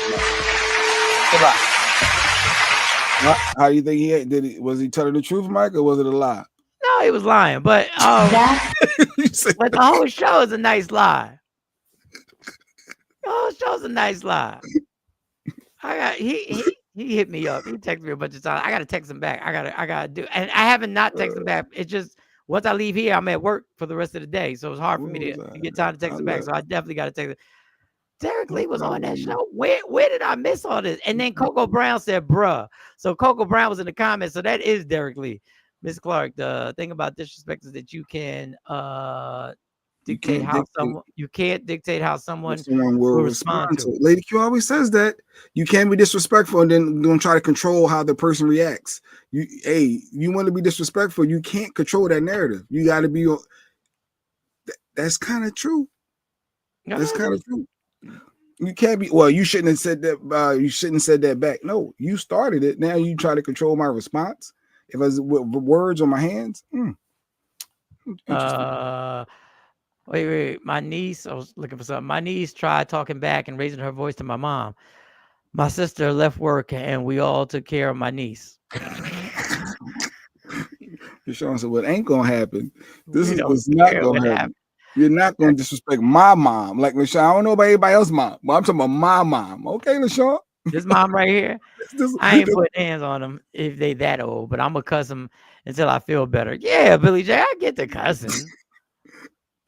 Goodbye. How do you think he had, was he telling the truth, Mike, or was it a lie? No, he was lying, but but the whole show is a nice lie. The whole show's a nice lie. He hit me up. He texted me a bunch of times. I gotta text him back. I gotta do, and I haven't not texted him back. It's just once I leave here, I'm at work for the rest of the day, so it's hard for me to get time to text him back. So I definitely gotta text him. Derek Lee was on that show. Where did I miss all this? And then Coco Brown said, bruh. So Coco Brown was in the comments. So that is Derek Lee. Miss Clark, the thing about disrespect is that you can dictate how someone you can't dictate how someone will respond to it. Lady Q always says that you can't be disrespectful and then don't try to control how the person reacts. You want to be disrespectful, you can't control that narrative. You got to be. That's kind of true. That's kind of true. You can't be. Well, you shouldn't have said that. You shouldn't have said that back. No, you started it. Now you try to control my response. If I was with words on my hands. Wait. My niece, I was looking for something. My niece tried talking back and raising her voice to my mom. My sister left work and we all took care of my niece. Sean said, "What ain't gonna happen? This is what's not gonna happen. You're not gonna disrespect my mom, like LaShawn. I don't know about anybody else's mom, but I'm talking about my mom. Okay, LaShawn. This mom right here. I ain't putting hands on them if they that old, but I'm gonna cuss them until I feel better. Yeah, Billy J, I get the cussing.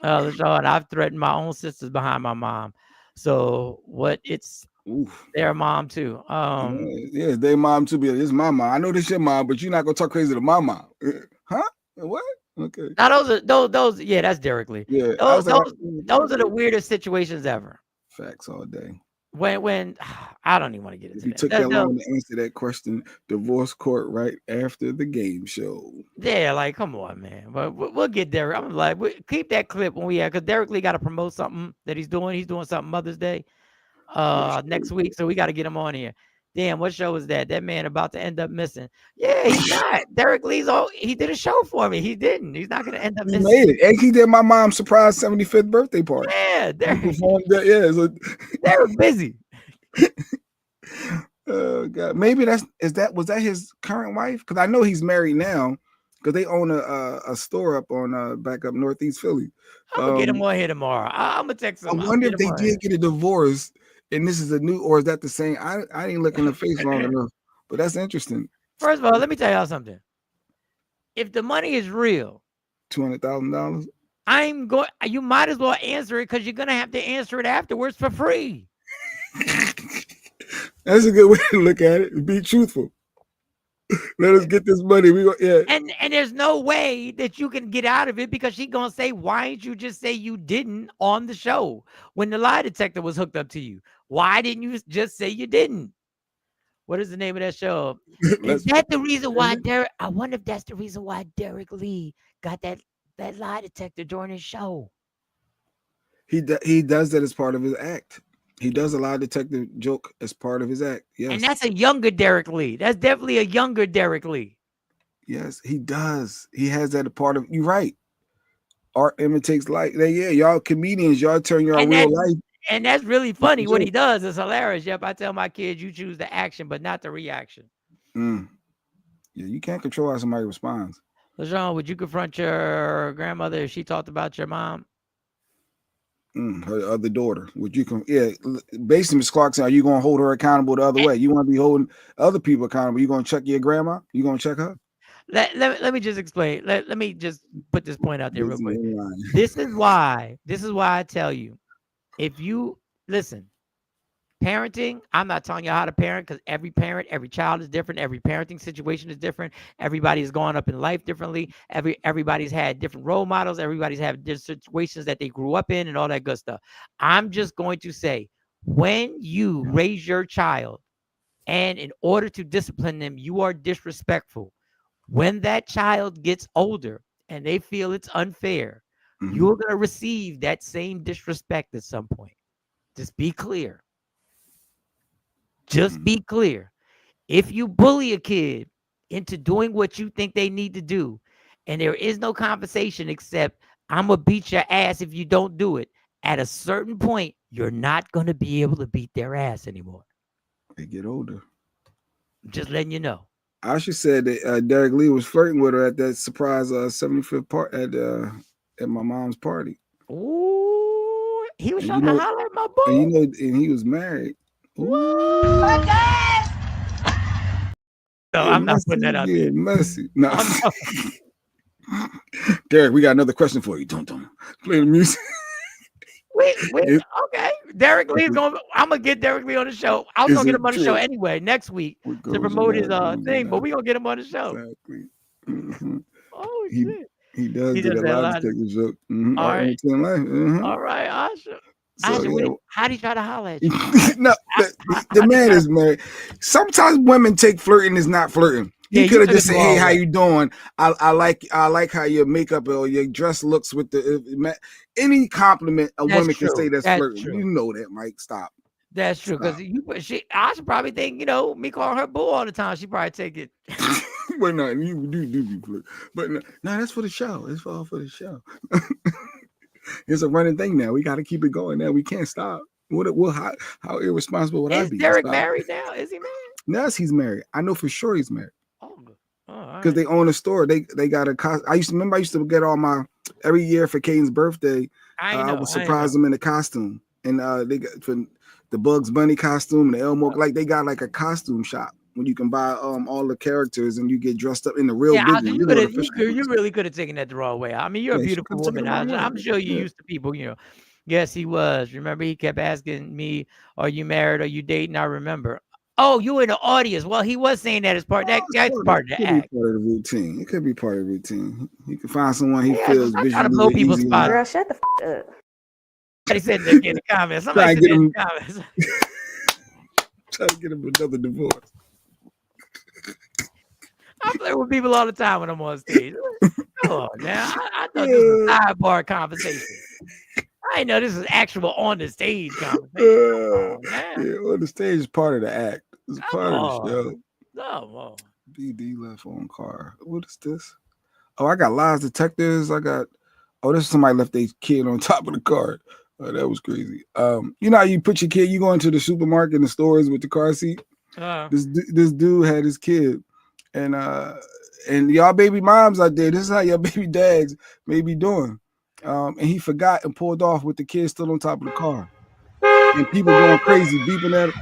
LaShawn, I've threatened my own sisters behind my mom. So what? It's their mom too. Yeah, their mom too. But it's my mom. I know this your mom, but you're not gonna talk crazy to my mom, huh? What? Okay. Now those. Yeah, that's Derek Lee. Yeah, those are the weirdest situations ever. Facts all day. When I don't even want to get into you that. took that long to answer that question, divorce court right after the game show. Yeah, like come on, man. But we'll get there. I'm like, keep that clip when we have, because Derek Lee got to promote something that he's doing. He's doing something Mother's Day next week, so we got to get him on here. Damn, what show is that? That man about to end up missing. Yeah, he's not. Derek Lee's he did a show for me. He didn't. He's not gonna end up missing. He made it. And he did my mom's surprise 75th birthday party. Yeah, Derek. So they're busy. Oh God. Maybe was that his current wife? Because I know he's married now, because they own a store up on back up Northeast Philly. I'm gonna get him on here tomorrow. I'm gonna text him. I wonder if they did get a divorce. And this is a new, or is that the same? I didn't look in the face long enough, but that's interesting. First of all, let me tell y'all something. If the money is real, $200,000, you might as well answer it, because you're gonna have to answer it afterwards for free. That's a good way to look at it. Be truthful. Let us get this money. And there's no way that you can get out of it, because she's gonna say, why didn't you just say you didn't on the show when the lie detector was hooked up to you? Why didn't you just say you didn't? What is the name of that show? Is that the reason why I wonder if that's the reason why Derek Lee got that lie detector during his show. He does that as part of his act. He does a lie detector joke as part of his act. Yes. And that's a younger Derek Lee. That's definitely a younger Derek Lee. Yes, he does. He has that a part of. You're right. Art imitates life. Y'all comedians, y'all turn your real life. And that's really funny. What he does is hilarious. Yep, I tell my kids, you choose the action, but not the reaction. Yeah, you can't control how somebody responds. LaJean, would you confront your grandmother if she talked about your mom? Her other daughter. Would you basically, Ms. Clarkson, are you going to hold her accountable the other way? You want to be holding other people accountable? You going to check your grandma? You going to check her? Let me just explain. Let me just put this point out there real quick. This is why I tell you, if you listen, parenting, I'm not telling you how to parent because every child is different. Every parenting situation is different. Everybody is going up in life differently. Everybody's had different role models. Everybody's had different situations that they grew up in and all that good stuff. I'm just going to say, when you raise your child and in order to discipline them, you are disrespectful. When that child gets older and they feel it's unfair, you're going to receive that same disrespect at some point. Just be clear. Just be clear. If you bully a kid into doing what you think they need to do, and there is no conversation except, I'm going to beat your ass if you don't do it, at a certain point, you're not going to be able to beat their ass anymore. They get older. Just letting you know. Asha said that Derek Lee was flirting with her at that surprise 75th part at my mom's party. Ooh, he was trying to holler at my boy. And he was married. What? No, I'm not putting that out there. Messy. No. Derek, we got another question for you. Don't play the music. Wait, okay. Derek Lee is going. I'm gonna get Derek Lee on the show. I was gonna get him on the show anyway next week to promote his thing, but we're gonna get him on the show. Exactly. Oh shit. He does a lot of detective joke. All right. All right, Asha. Asha, how do you try to holler at you? No, the man is married. Sometimes women take flirting as not flirting. He could have just said, "Hey, how you doing? I like how your makeup or your dress looks with the any compliment a woman can say that's flirting." True. You know that, Mike. Stop. That's true because I should probably think me calling her boo all the time. She probably take it. But no, you do be flirting. But no, that's for the show. It's all for the show. It's a running thing now. We got to keep it going now. We can't stop. How irresponsible would I be? Is Derek married now? Is he married? Yes, he's married. I know for sure he's married. Because they own a store. They got a costume. I used to get all my every year for Kane's birthday. I would surprise them in a costume, and they got for the Bugs Bunny costume and the Elmo. Like they got like a costume shop when you can buy all the characters and you get dressed up in the real. Yeah, you really could have taken that the wrong way. I mean, you're a beautiful woman. I'm sure you're used to people. Yes, he was. Remember, he kept asking me, "Are you married? Are you dating?" I remember. Oh, you in the audience. Well, he was saying that as part that's part of the act. Part of the routine. It could be part of the routine. You can find someone he feels visually trying to blow people's spot. Girl, shut the up. They said that in the comments. Somebody said that in the comments. Try to get him another divorce. I play with people all the time when I'm on stage. Oh, now I thought this was a sidebar conversation. I didn't know this was actual on the stage conversation. On the stage is part of the act. It's part of the show. No, BD left on car. What is this? Oh, I got lies detectors. This is somebody left their kid on top of the car. Oh, that was crazy. You know how you put your kid, you go into the supermarket and the stores with the car seat? This dude had his kid. And y'all baby moms out there, this is how your baby dads may be doing. And he forgot and pulled off with the kid still on top of the car. And people going crazy, beeping at him.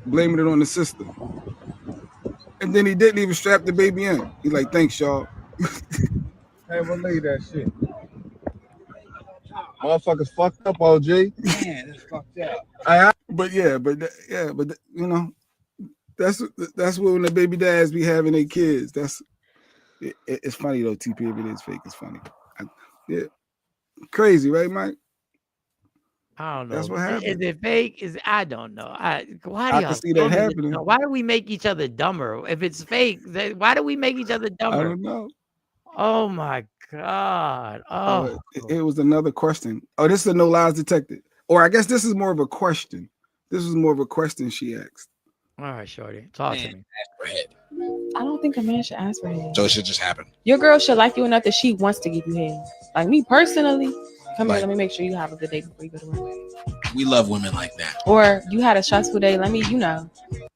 Blaming it on the sister. And then he didn't even strap the baby in. He's like, "Thanks, y'all." Hey, believe that shit. Motherfuckers fucked up, OG. Man, that's fucked up. But you know, that's what when the baby dads be having their kids. It's funny though, TP. If it is fake, it's funny. Crazy, right, Mike? I don't know. That's what happened. Is it fake? I don't know. Why I can see that happening. Why do we make each other dumber? If it's fake, why do we make each other dumber? I don't know. Oh my God. Oh, it was another question. Oh, this is a no lies detected. Or I guess this is more of a question. This is more of a question she asked. All right, shorty, talk to me. I don't think a man should ask for head. So it should just happen. Your girl should like you enough that she wants to give you head. Like me personally, come here, let me make sure you have a good day before you go to work. We love women like that. Or you had a stressful day, let me, you know.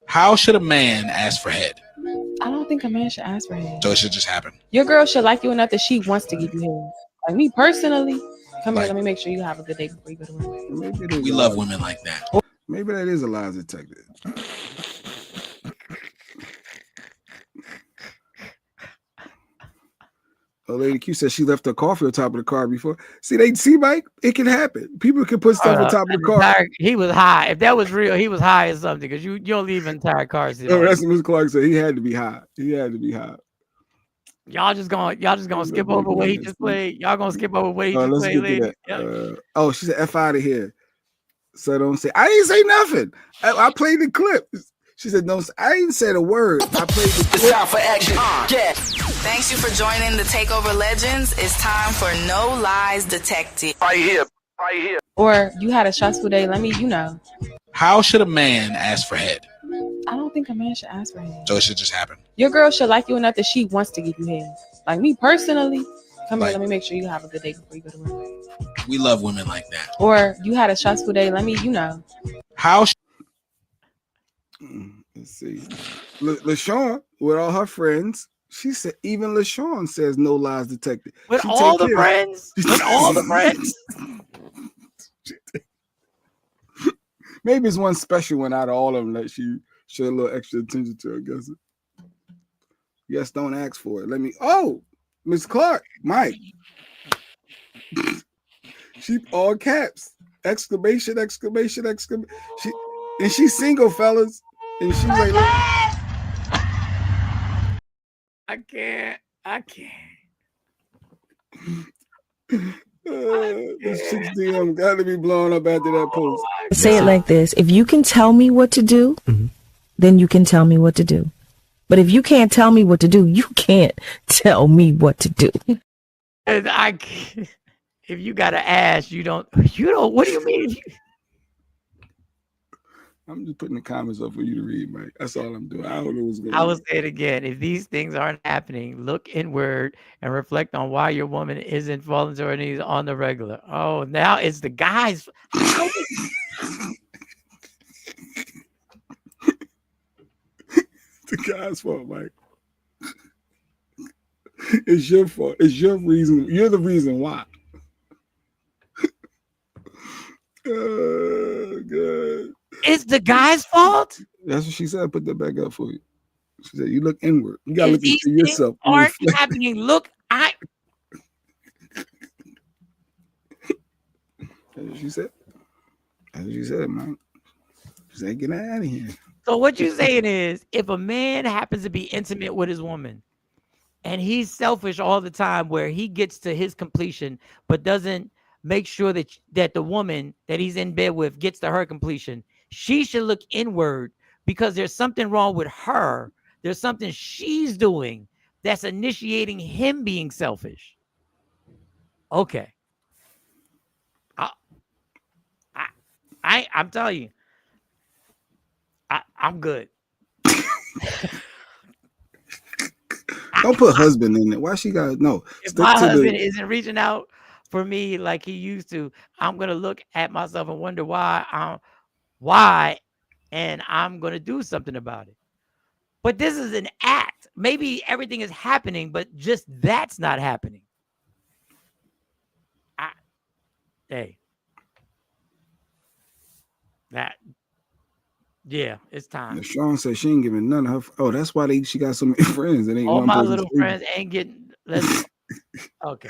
How should a man ask for head? I don't think a man should ask for head. So it should just happen. Your girl should like you enough that she wants to give you head. Like me personally, come here, let me make sure you have a good day before you go to work. We love women like that. Maybe that is a lies detected. Oh, Lady Q said she left her coffee on top of the car before. See, Mike, it can happen. People can put stuff on top of the car. He was high. If that was real, he was high or something. Because you don't leave entire cars. Oh, that's what Ms. Clark said. He had to be high. He had to be high. Y'all just gonna skip over what he just played. Y'all gonna skip over what he just played, lady. Oh, she said F out of here. So don't say I didn't say nothing. I played the clip. She said, no, I didn't say a word. I played the clip. It's time for action. Yeah. Thanks you for joining the Takeover Legends. It's time for No Lies Detected. Right here. Or you had a stressful day, let me, you know. How should a man ask for head? I don't think a man should ask for head. So it should just happen. Your girl should like you enough that she wants to give you head. Like me personally, come here, let me make sure you have a good day before you go to work. We love women like that. Or you had a stressful day, let me, you know. How let's see. LaShawn, with all her friends, she said, even LaShawn says no lies detected. With all the friends? With all the friends? Maybe it's one special one out of all of them that she showed a little extra attention to, I guess. Yes, don't ask for it. Miss Clark, Mike. She all caps. Exclamation. She's single, fellas. And she's like, I can't. This chick's DM got to be blown up after that post. Say it like this. If you can tell me what to do, then you can tell me what to do. But if you can't tell me what to do, you can't tell me what to do. And if you got to ask, you don't, what do you mean? I'm just putting the comments up for you to read, Mike. That's all I'm doing. I don't know what's going I on. will say it again. If these things aren't happening, look inward and reflect on why your woman isn't falling to her knees on the regular. Oh, now it's the guys. The guy's fault, Mike. It's your fault. It's your reason. You're the reason why. Oh, God. It's the guy's fault? That's what she said. I put that back up for you. She said, you look inward. You got to look into yourself. Aren't happening. Look, That's what she said. That's what she said, Mike. She said, get out of here. So what you're saying is, if a man happens to be intimate with his woman and he's selfish all the time where he gets to his completion but doesn't make sure that the woman that he's in bed with gets to her completion, she should look inward because there's something wrong with her. There's something she's doing that's initiating him being selfish. Okay. I'm telling you, I'm good. Don't put husband in there. Why she got no? If my husband isn't reaching out for me like he used to, I'm gonna look at myself and wonder why, and I'm gonna do something about it. But this is an act. Maybe everything is happening, but just that's not happening. Yeah, it's time. Sean said she ain't giving none of her. Oh, that's why she got so many friends. And ain't all one my person little speaking. friends ain't getting. Okay.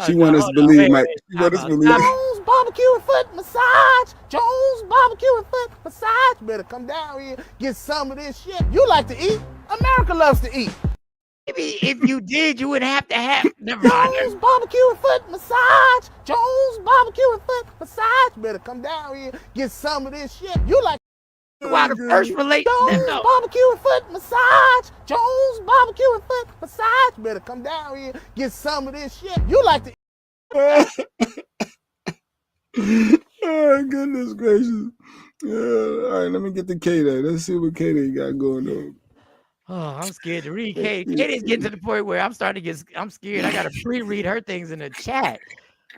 She want us to believe, Mike. She want us to believe. Jones barbecue and foot massage. Jones barbecue and foot massage. Better come down here, get some of this shit. You like to eat. America loves to eat. Maybe if you did, you would have to have. Never mind. Jones barbecue and foot massage. Jones barbecue and foot massage. Better come down here, get some of this shit. You like Why the first relate? Jones barbecue and foot massage. Jones barbecue and foot massage. Better come down here, get some of this shit. You like to. Oh goodness gracious! All right, let me get the K there. Let's see what K got going on. Oh, I'm scared to read. Katie's getting to the point where I'm scared. I gotta pre-read her things in the chat.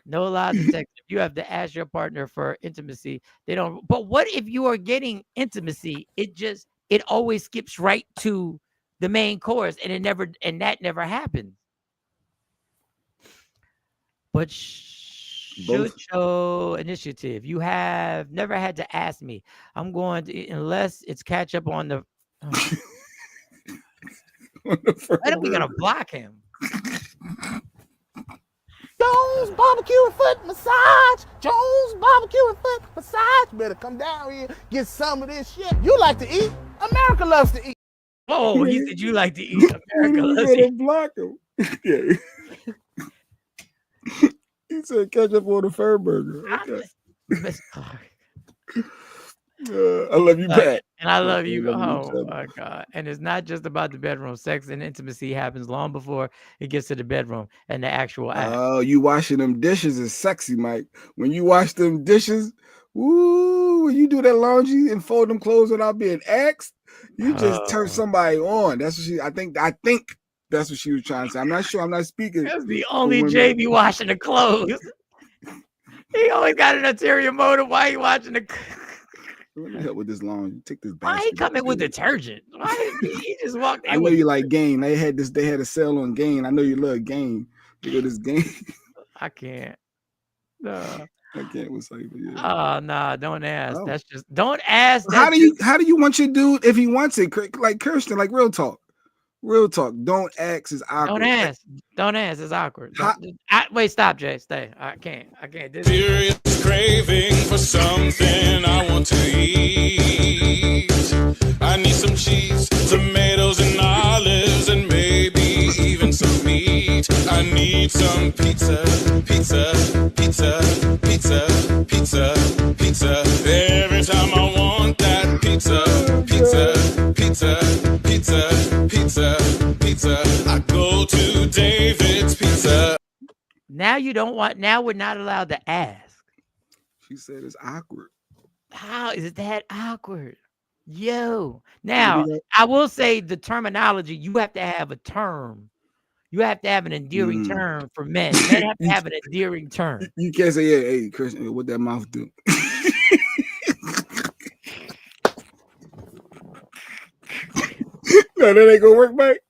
No lies detected. You have to ask your partner for intimacy. They don't. But what if you are getting intimacy? It always skips right to the main course, and that never happens. But should show initiative. You have never had to ask me. I'm going to, unless it's catch up on the. When are we gonna block him? Jones barbecue and foot massage. Jones barbecue and foot massage. Better come down here, get some of this shit. You like to eat. America loves to eat. Oh, he said you like to eat. America loves to eat. Block him. Yeah. He said catch up on the fur burger. Okay. I love you back. And I love you. Oh my God. And it's not just about the bedroom. Sex and intimacy happens long before it gets to the bedroom and the actual act. Oh, you washing them dishes is sexy, Mike. When you wash them dishes, woo, when you do that laundry and fold them clothes without being asked, you just turn somebody on. That's what I think that's what she was trying to say. I'm not sure. I'm not speaking. That's the only JB washing the clothes. He always got an ulterior motive. Why he watching the Let me help with this laundry. Take this. Why he coming with detergent? Why he just walked in? I know you like Gain. They had a sale on Gain. I know you love Gain. Look at this Gain. I can't. No. I can't. What's like? Yeah. Oh no! Don't ask. Oh. That's just don't ask. How do you want your dude if he wants it? Like Kirsten, like real talk. Real talk. Don't ask is awkward. Don't ask. It's awkward. Wait, stop, Jay. Stay. I can't. Serious craving for something I want to eat. I need some cheese, tomatoes, and olives, and maybe even some meat. I need some pizza. Every time I want that pizza. I go to David's Pizza. Now we're not allowed to ask. She said it's awkward. How is it that awkward? Yo. Now, I will say the terminology, you have to have a term. You have to have an endearing term for men. Men have to have an endearing term. You can't say, yeah, hey, Christian, what that mouth do? No, that ain't gonna work, Mike.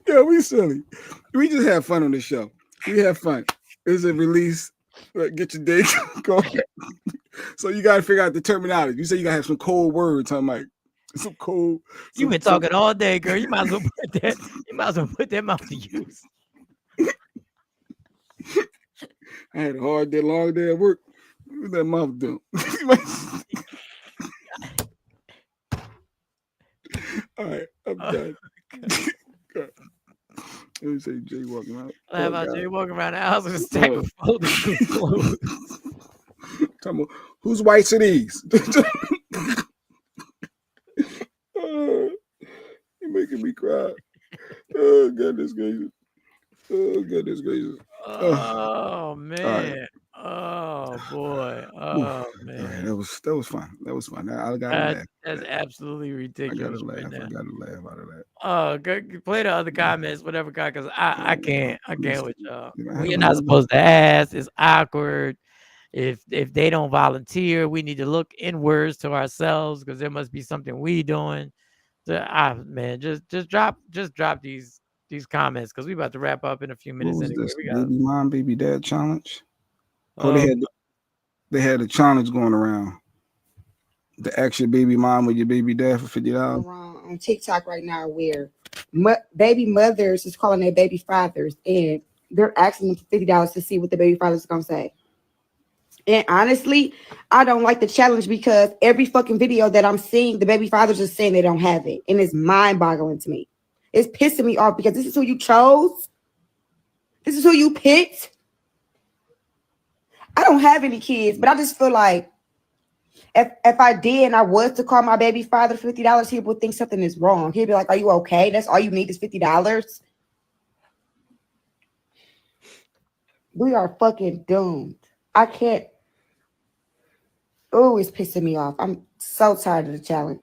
Yeah, we silly. We just have fun on this show. We have fun. It's a release. Get your day going. So you gotta figure out the terminology. You say you gotta have some cold words, huh, Mike? Some cold. You've been talking all day, girl. You might as well put that mouth to use. I had a hard day, long day at work. What's that mouth doing? All right, I'm done. Let me say Jay walking around. How about Jay walking around the house with a stack of folded clothes? Talking about, whose whites are these? You're making me cry. Oh, goodness gracious. Oh, goodness gracious. Oh, man. Right. Oh, boy. Oh, man. Right, that was fun. That was fun. I got to laugh. That's absolutely ridiculous. I got to laugh out of that. Oh, good. Play the other comments, whatever, because I can't with y'all. We're not supposed to ask. It's awkward. If they don't volunteer, we need to look inwards to ourselves because there must be something we doing. So, man, just drop these comments because we about to wrap up in a few minutes. Anyway. Baby mom, baby dad challenge. Oh, they had a challenge going around. To ask your baby mom or your baby dad for $50. On TikTok right now, where baby mothers is calling their baby fathers, and they're asking them for $50 to see what the baby father's gonna say. And honestly, I don't like the challenge because every fucking video that I'm seeing, the baby fathers are saying they don't have it, and it's mind-boggling to me. It's pissing me off because this is who you chose. This is who you picked? I don't have any kids, but I just feel like if I did and I was to call my baby father $50, he would think something is wrong. He'd be like, are you okay? That's all you need is $50. We are fucking doomed. I can't. Oh, it's pissing me off. I'm so tired of the challenge.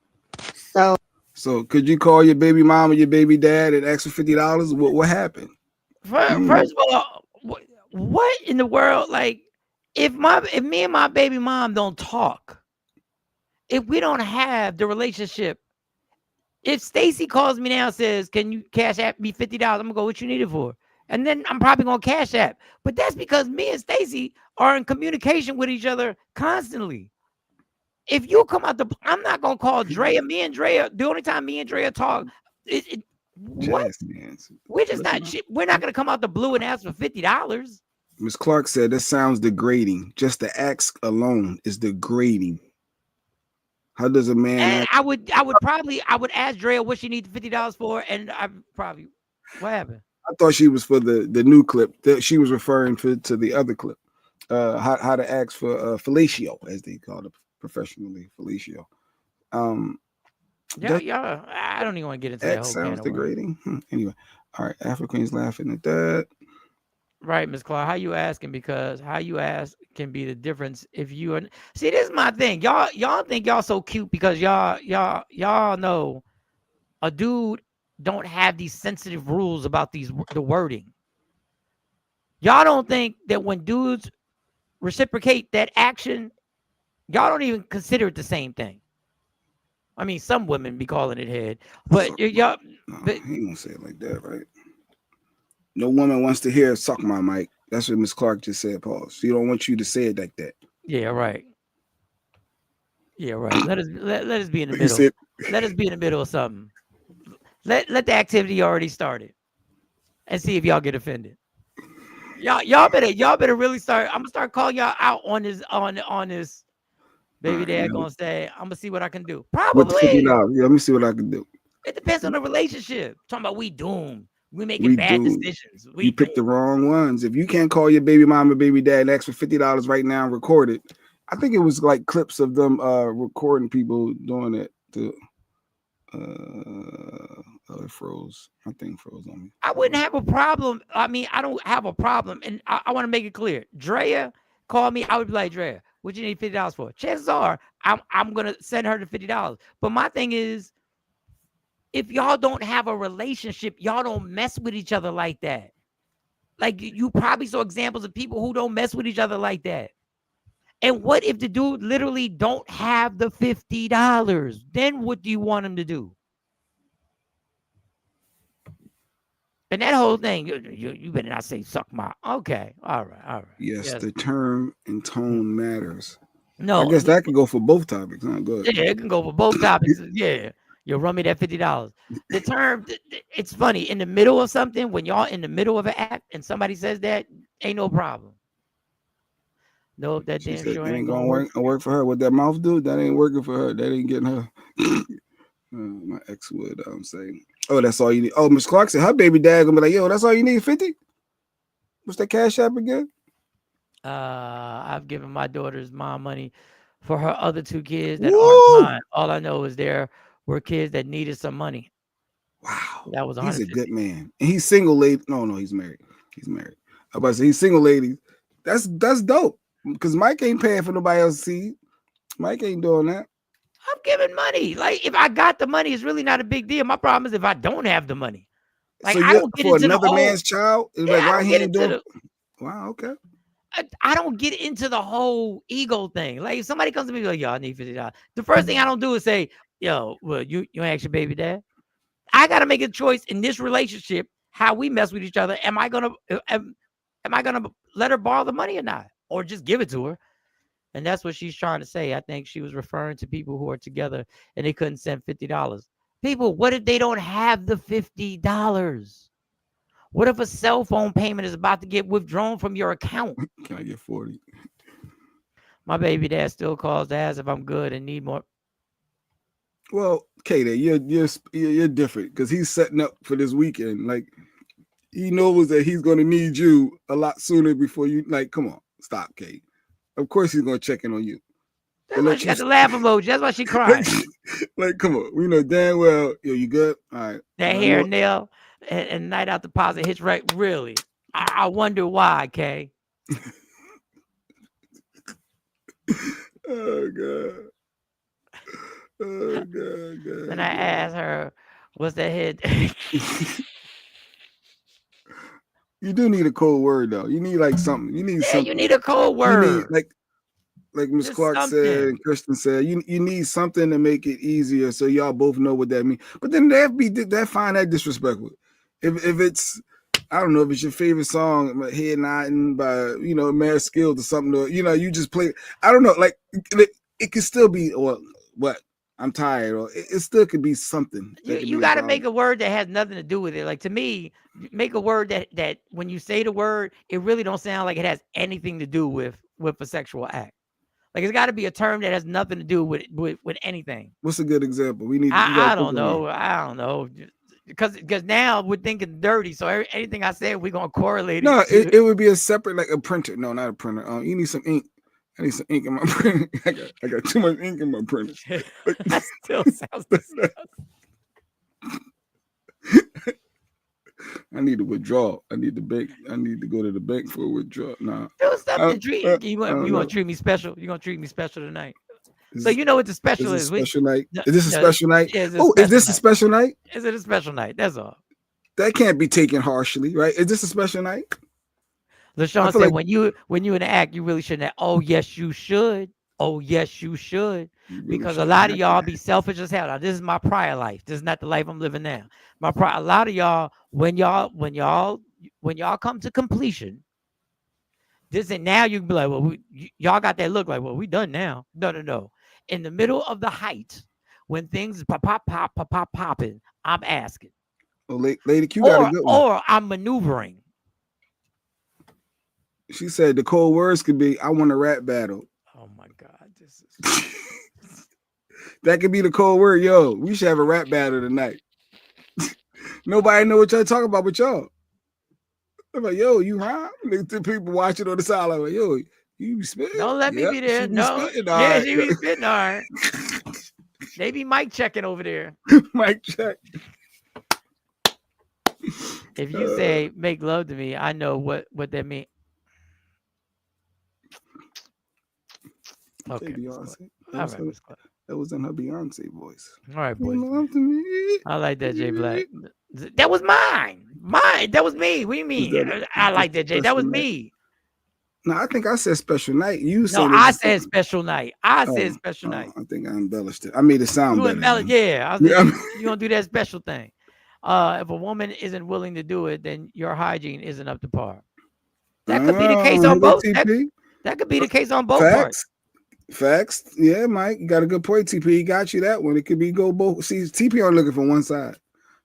So could you call your baby mom or your baby dad and ask for $50? What happened? First of all, what in the world? Like, if me and my baby mom don't talk, if we don't have the relationship, if Stacy calls me now and says, "Can you cash app me $50?" I'm gonna go, "What you need it for?" And then I'm probably gonna cash app. But that's because me and Stacy are in communication with each other constantly. If you come out I'm not gonna call Drea. Me and Drea, the only time me and Drea talk, what? We're just not. We're not gonna come out the blue and ask for $50. Ms. Clark said that sounds degrading. Just the ask alone is degrading. How does a man? And I would ask Drea what she needs $50 for, and I probably what happened. I thought she was for the new clip. She was referring to the other clip. How to ask for fellatio, as they call it professionally, fellatio. Yeah, I don't even want to get into that. That sounds degrading. Anyway, all right. Africans laughing at that. Right, Ms. Clark. How you asking? Because how you ask can be the difference. If you are see, this is my thing. Y'all think y'all so cute because y'all know a dude don't have these sensitive rules about the wording. Y'all don't think that when dudes reciprocate that action, y'all don't even consider it the same thing. I mean, some women be calling it head, but y'all. He don't say it like that, right? No woman wants to hear "suck my mic." That's what Miss Clark just said. Pause. She don't want you to say it like that. Yeah, right. Yeah, right. Let us be in the middle. Let us be in the middle of something. Let the activity already started, and see if y'all get offended. Y'all better really start. I'm gonna start calling y'all out on this baby dad gonna say, I'm gonna see what I can do. Probably. Yeah, let me see what I can do. It depends on the relationship. Talking about we doomed. We making bad decisions. You picked the wrong ones. If you can't call your baby mom or baby dad and ask for $50 right now and record it, I think it was like clips of them recording people doing it to it froze. My thing froze on me. I wouldn't have a problem. I mean, I don't have a problem. And I want to make it clear. Drea called me. I would be like, Drea, what you need $50 for? Chances are I'm gonna send her the $50. But my thing is, if y'all don't have a relationship, y'all don't mess with each other like that. Like you probably saw examples of people who don't mess with each other like that. And what if the dude literally don't have the $50? Then what do you want him to do? And that whole thing, you better not say suck my. Okay, all right. Yes, the term and tone matters. No, I guess that can go for both topics. Huh? Go ahead. Yeah, it can go for both topics. Yeah. You'll run me that $50. The term, it's funny. In the middle of something, when y'all in the middle of an act and somebody says that, ain't no problem. No, that damn sure ain't gonna work for her. What that mouth do? That ain't working for her. That ain't getting her. My ex would say, oh, that's all you need. Oh, Miss Clark said her baby dad gonna be like, yo, that's all you need, 50? What's that cash app again? I've given my daughter's mom money for her other two kids that aren't mine. All I know is there were kids that needed some money. Wow, that was he's a good man, and he's single, lady. No, he's married. He's married. I about to say he's single, lady. That's dope. Because Mike ain't paying for nobody else's seed. Mike ain't doing that. I'm giving money. Like if I got the money, it's really not a big deal. My problem is if I don't have the money. Like so I don't get for into another the man's child. It's like why he ain't doing? The, wow. Okay. I don't get into the whole ego thing. Like if somebody comes to me like, yo, I need $50. The first thing I don't do is say, yo, well, you ask your baby dad. I got to make a choice in this relationship how we mess with each other. Am I gonna let her borrow the money or not, or just give it to her? And that's what she's trying to say. I think she was referring to people who are together and they couldn't send $50. People, what if they don't have the $50? What if a cell phone payment is about to get withdrawn from your account? Can I get 40? My baby dad still calls to ask if I'm good and need more. Well, Katie, you're different because he's setting up for this weekend. Like he knows that he's going to need you a lot sooner before you. Like, come on, stop, Kate. Of course he's going to check in on you. That's why she got the laugh emoji. That's why she cried. Like, come on. We know damn well, yo, you good? All right. That hair nail and night out deposit hits right. Really? I wonder why, Kay. Oh, God. Oh, God. And I asked her, what's that head? You do need a cold word, though. You need like something. You need something. You need a cold word. Like Miss Just Clark something. said and Kristen said, you need something to make it easier so y'all both know what that means. But then that find that disrespectful. If it's, I don't know, if it's your favorite song, Head Nodding by, Mare Skills or something, or, you just play, I don't know, like it could still be, or what? I'm tired, or it still could be something. You got to make a word that has nothing to do with it. Like, to me, make a word that when you say the word, it really don't sound like it has anything to do with a sexual act. Like, it's got to be a term that has nothing to do with anything. What's a good example? We need. I don't know. Because now we're thinking dirty. So anything I said, we're gonna correlate it. No, it would be a separate, like a printer. No, not a printer. You need some ink. I need some ink in my printer. I got too much ink in my printer. That still sounds disgusting. I need to withdraw. I need to go to the bank for a withdrawal. Nah. Do something. You want to treat me special? You gonna treat me special tonight? So you know what the special is. Special night. Is this a special night? Oh, is this a special night? Is it a special night? That's all. That can't be taken harshly, right? Is this a special night? LaShawn said, when you in the act, you really shouldn't. Oh, yes, you should. Oh, yes, you should. Because a lot of y'all be selfish as hell. Now, this is my prior life. This is not the life I'm living now. A lot of y'all, when y'all come to completion, this and now you can be like, well, y'all got that look like, well, we done now. No. In the middle of the height, when things popping, I'm asking. Oh, Lady Q got a good one. Or I'm maneuvering. She said the cold words could be, I want a rap battle. Oh my God. This is that could be the cold word. Yo, we should have a rap battle tonight. Nobody know what y'all talking about with y'all. I'm like, yo, you high? The people watching on the side like, yo, you be spitting? Don't let me be there. No. She be spitting. All right. They be mic checking over there. Mic check. If you say make love to me, I know what that means. Okay. Beyonce. That was in her Beyonce voice. All right, boys. I like that, Jay Black. That was mine. That was me. What do you mean? I like that, Jay. That was me. No, I think I said special night. I said special night. I said special night. I think I embellished it. I made it sound better. Yeah. You're going to do that special thing. If a woman isn't willing to do it, then your hygiene isn't up to par. That could be the case on both. That could be the case on both parts. Facts. Yeah, Mike, you got a good point. TP, he got you that one. It could be go both. See, TP only looking for one side.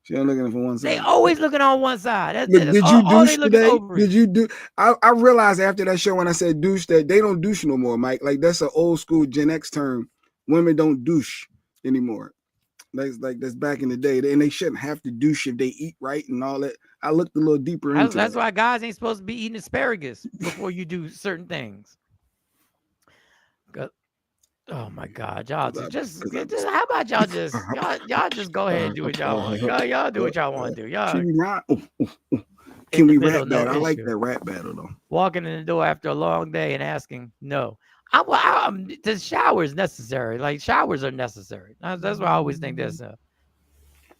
She only looking for one side. They always looking on one side. Did you douche today? Did you do? I realized after that show when I said douche that they don't douche no more, Mike. Like that's an old school Gen X term. Women don't douche anymore. That's back in the day, and they shouldn't have to douche if they eat right and all that. I looked a little deeper into that's why guys ain't supposed to be eating asparagus before you do certain things. Oh my God, y'all just how about y'all just go ahead and do what y'all want. Y'all do what y'all want to do. Y'all can we rap battle? I like that rap battle though. Walking in the door after a long day and asking no. The shower is necessary. Like showers are necessary. That's why I always think that's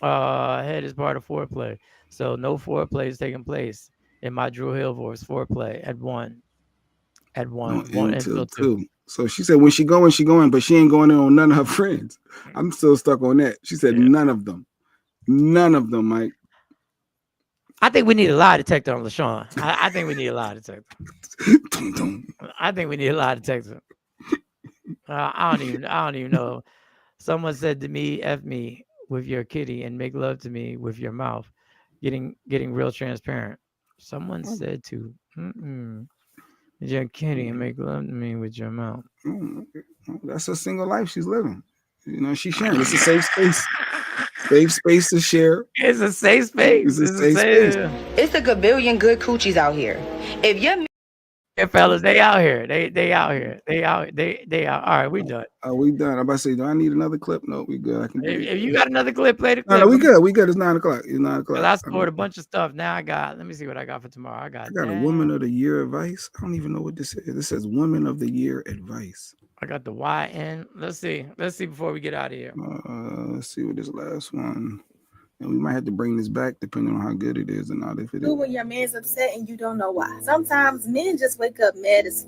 head is part of foreplay. So no foreplay is taking place in my Drew Hill voice. Foreplay at one until two. So she said when she going, but she ain't going in on none of her friends. I'm still stuck on that. She said none of them, Mike. I think we need a lie detector on LaShawn. I think we need a lie detector. I think we need a lie detector. I don't even know. Someone said to me, "F me with your kitty and make love to me with your mouth." Getting real transparent. Someone said to your kitty and make love to me with your mouth. That's a single life she's living. You know, she's sharing. It's a safe space. safe space to share. It's a safe space. It's a safe space. It's a gabillion good coochies out here. If your Yeah, fellas, they out here. They out here. They out. All right, we done. Are we done? I'm about to say, do I need another clip? No, we good. I can. If you got another clip, play the clip. No, we good. We good. It's 9 o'clock. It's 9 o'clock. I scored a bunch of stuff. Now I got. Let me see what I got for tomorrow. I got a Woman of the Year advice. I don't even know what this is. This says Woman of the Year advice. I got the YN. Let's see. Let's see before we get out of here. Let's see what this last one. And we might have to bring this back depending on how good it is or not. If it is. When your man's upset and you don't know why. Sometimes men just wake up mad as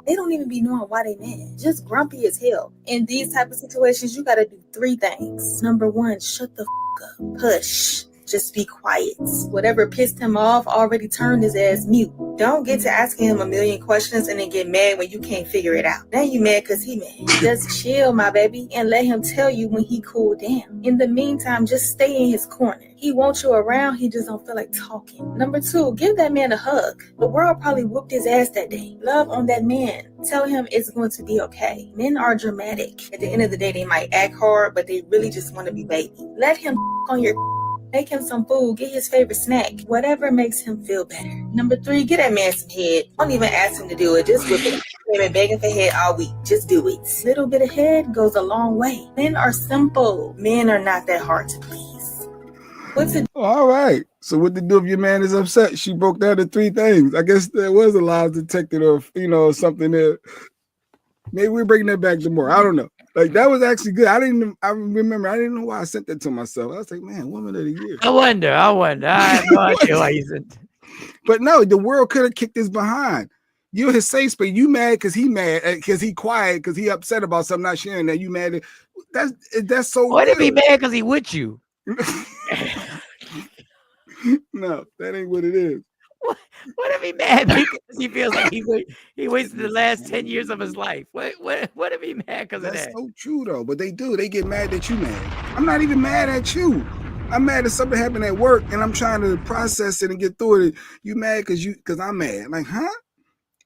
they don't even be knowing why they mad. Just grumpy as hell. In these type of situations, you got to do 3 things. Number 1, shut the up. Push. Just be quiet. Whatever pissed him off already turned his ass mute. Don't get to asking him a million questions and then get mad when you can't figure it out. Now you mad because he mad. Just chill, my baby, and let him tell you when he cooled down. In the meantime, just stay in his corner. He wants you around, he just don't feel like talking. Number 2, give that man a hug. The world probably whooped his ass that day. Love on that man. Tell him it's going to be okay. Men are dramatic. At the end of the day, they might act hard, but they really just want to be baby. Let him on your make him some food, get his favorite snack, whatever makes him feel better. Number 3, get that man some head. Don't even ask him to do it. Just whip it. They've been begging for head all week. Just do it. Little bit of head goes a long way. Men are simple. Men are not that hard to please. What's it? All right. So what to do if your man is upset? She broke down to 3 things. I guess there was a lie detected or something there. Maybe we're bringing that back tomorrow. I don't know. Like that was actually good. I remember. I didn't know why I sent that to myself. I was like, man, Woman of the Year. I wonder. I have no idea why you sent. But no, the world could have kicked his behind. You're his safe space. You mad because he mad because he quiet because he upset about something not sharing that. You mad? That's so. What if he mad because he with you? No, that ain't what it is. What if he mad because he feels like he wasted the last 10 years of his life? What if he mad because of that? That's so true though. But they do. They get mad that you mad. I'm not even mad at you. I'm mad that something happened at work and I'm trying to process it and get through it. You mad because I'm mad. Like, huh?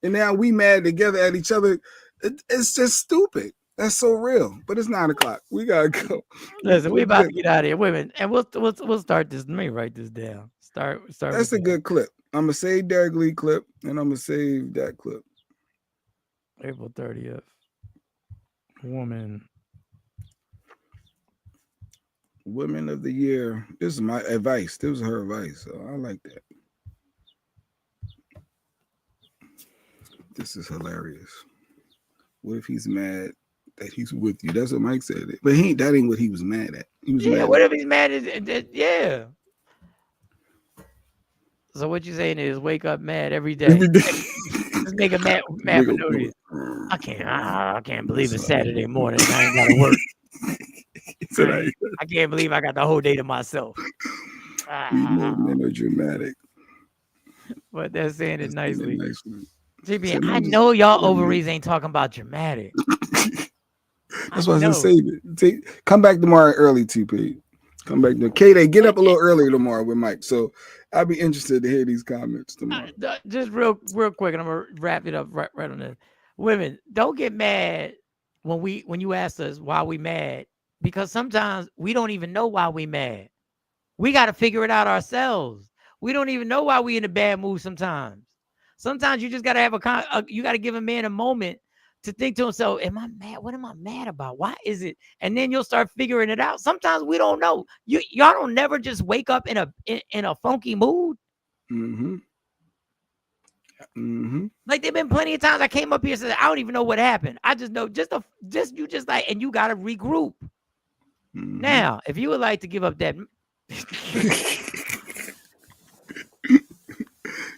And now we mad together at each other. It's just stupid. That's so real. But it's 9 o'clock. We gotta go. Listen, we about to get out of here, women, and we'll start this. Let me write this down. Start. That's a good clip. I'm gonna save Derek Lee clip, and I'm gonna save that clip. April 30th. Woman of the Year. This is my advice. This was her advice. So I like that. This is hilarious. What if he's mad that he's with you? That's what Mike said. But that ain't what he was mad at. He was mad. What if he's mad at yeah. So what you saying is wake up mad every day. Just make a mad for no reason. I can't believe it's Saturday morning. I ain't gotta work. I can't believe I got the whole day to myself. Men are dramatic. But they're saying it nicely. JB, So I know y'all ovaries ain't talking about dramatic. That's why I said save it. Come back tomorrow early, TP. Come back to K-Day. Get up a little earlier tomorrow with Mike. So I'll be interested to hear these comments tomorrow. Just real quick, and I'm gonna wrap it up right on this. Women, don't get mad when you ask us why we mad, because sometimes we don't even know why we mad. We got to figure it out ourselves. We don't even know why we in a bad mood sometimes. Sometimes you just got to have you got to give a man a moment to think to himself, am I mad? What am I mad about? Why is it? And then you'll start figuring it out. Sometimes we don't know. Y'all don't never just wake up in a funky mood. Mm-hmm. Mm-hmm. Like there've been plenty of times I came up here and said, I don't even know what happened. I just know and you got to regroup. Mm-hmm. Now, if you would like to give up that.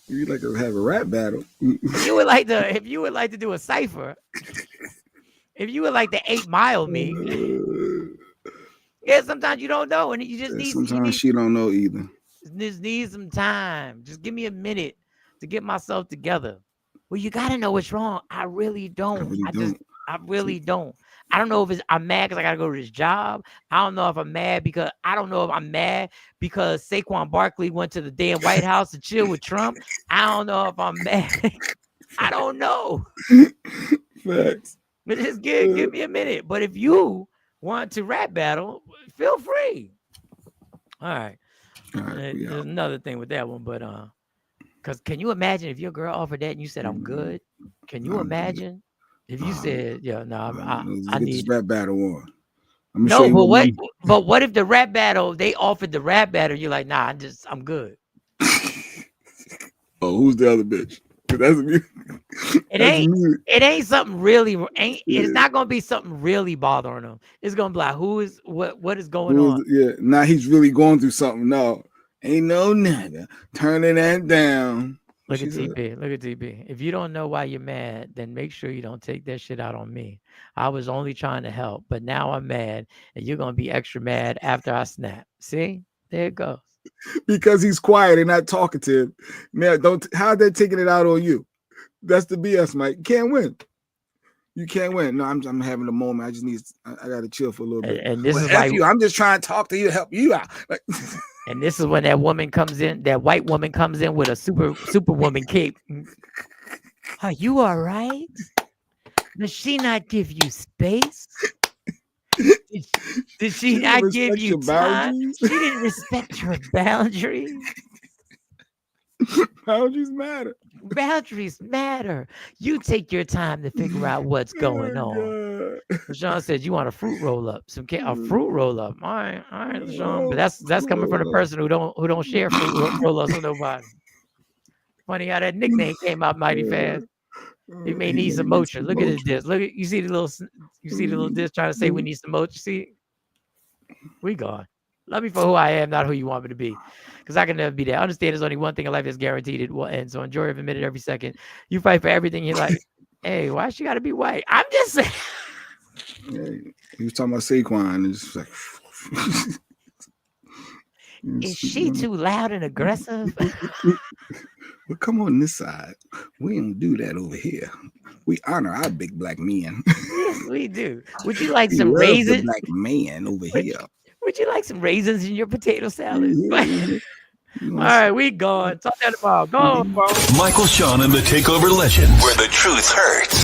You'd like to have a rap battle. If you would like to do a cipher, if you would like to 8 Mile me, yeah, sometimes you don't know, and you just need. Sometimes she don't know either. Just need some time. Just give me a minute to get myself together. Well, you gotta know what's wrong. I really don't. I really don't. I don't know if I'm mad because I gotta go to this job. I don't know if I'm mad because Saquon Barkley went to the damn White House to chill with Trump. I don't know if I'm mad. I don't know. Facts. But just give me a minute. But if you want to rap battle, feel free. All right. All right, we There's out. another thing with that one, but because can you imagine if your girl offered that and you said I'm good? Can you imagine if you said, yeah, no, I Let's get need this rap battle on. I'm gonna show no, you but what? I'm- But what if the rap battle they offered the rap battle? You're like, nah, I'm good. Oh, who's the other bitch? 'Cause that's me. It ain't something really. It's not gonna be something really bothering them. It's gonna be like, what is going on? Yeah, now he's really going through something. No, ain't no nigga turning that down. Look at TP. Look at TP. If you don't know why you're mad, then make sure you don't take that shit out on me. I was only trying to help, but now I'm mad, and you're gonna be extra mad after I snap. See, there it goes. Because he's quiet and not talkative. Now, how's that taking it out on you? That's the BS, Mike. You can't win. You can't win. No, I'm having a moment. I just need. I gotta chill for a little bit. And this Well, is F like you. I'm just trying to talk to you to help you out. Like, and this is when that woman comes in, that white woman comes in with a superwoman cape. Are you all right? Does she not give you space? Did she not give you time? She didn't respect your boundaries. Boundaries matter. Boundaries matter. You take your time to figure out what's going on. LaShawn said, "You want a fruit roll up? A fruit roll up? All right, LaShawn. But that's coming from the person who don't share fruit roll ups with nobody. Funny how that nickname came out mighty fast. He may need some motion. Look at his disc. Look at you see the little disc trying to say we need some motion. See, we gone. Love me for who I am, not who you want me to be. Because I can never be there. Understand there's only one thing in life that's guaranteed. It will end. So enjoy every minute, every second. You fight for everything you like. Hey, why she got to be white? I'm just saying. Yeah, he was talking about Saquon. It's like, is she too loud and aggressive? Well, come on this side. We don't do that over here. We honor our big black men. Yes, we do. Would you like some love the raisins? black man over here. Would you like some raisins in your potato salad? All right, we gone. Talk that tomorrow. Go on, bro. Michael Sean and the Takeover Legends, where the truth hurts.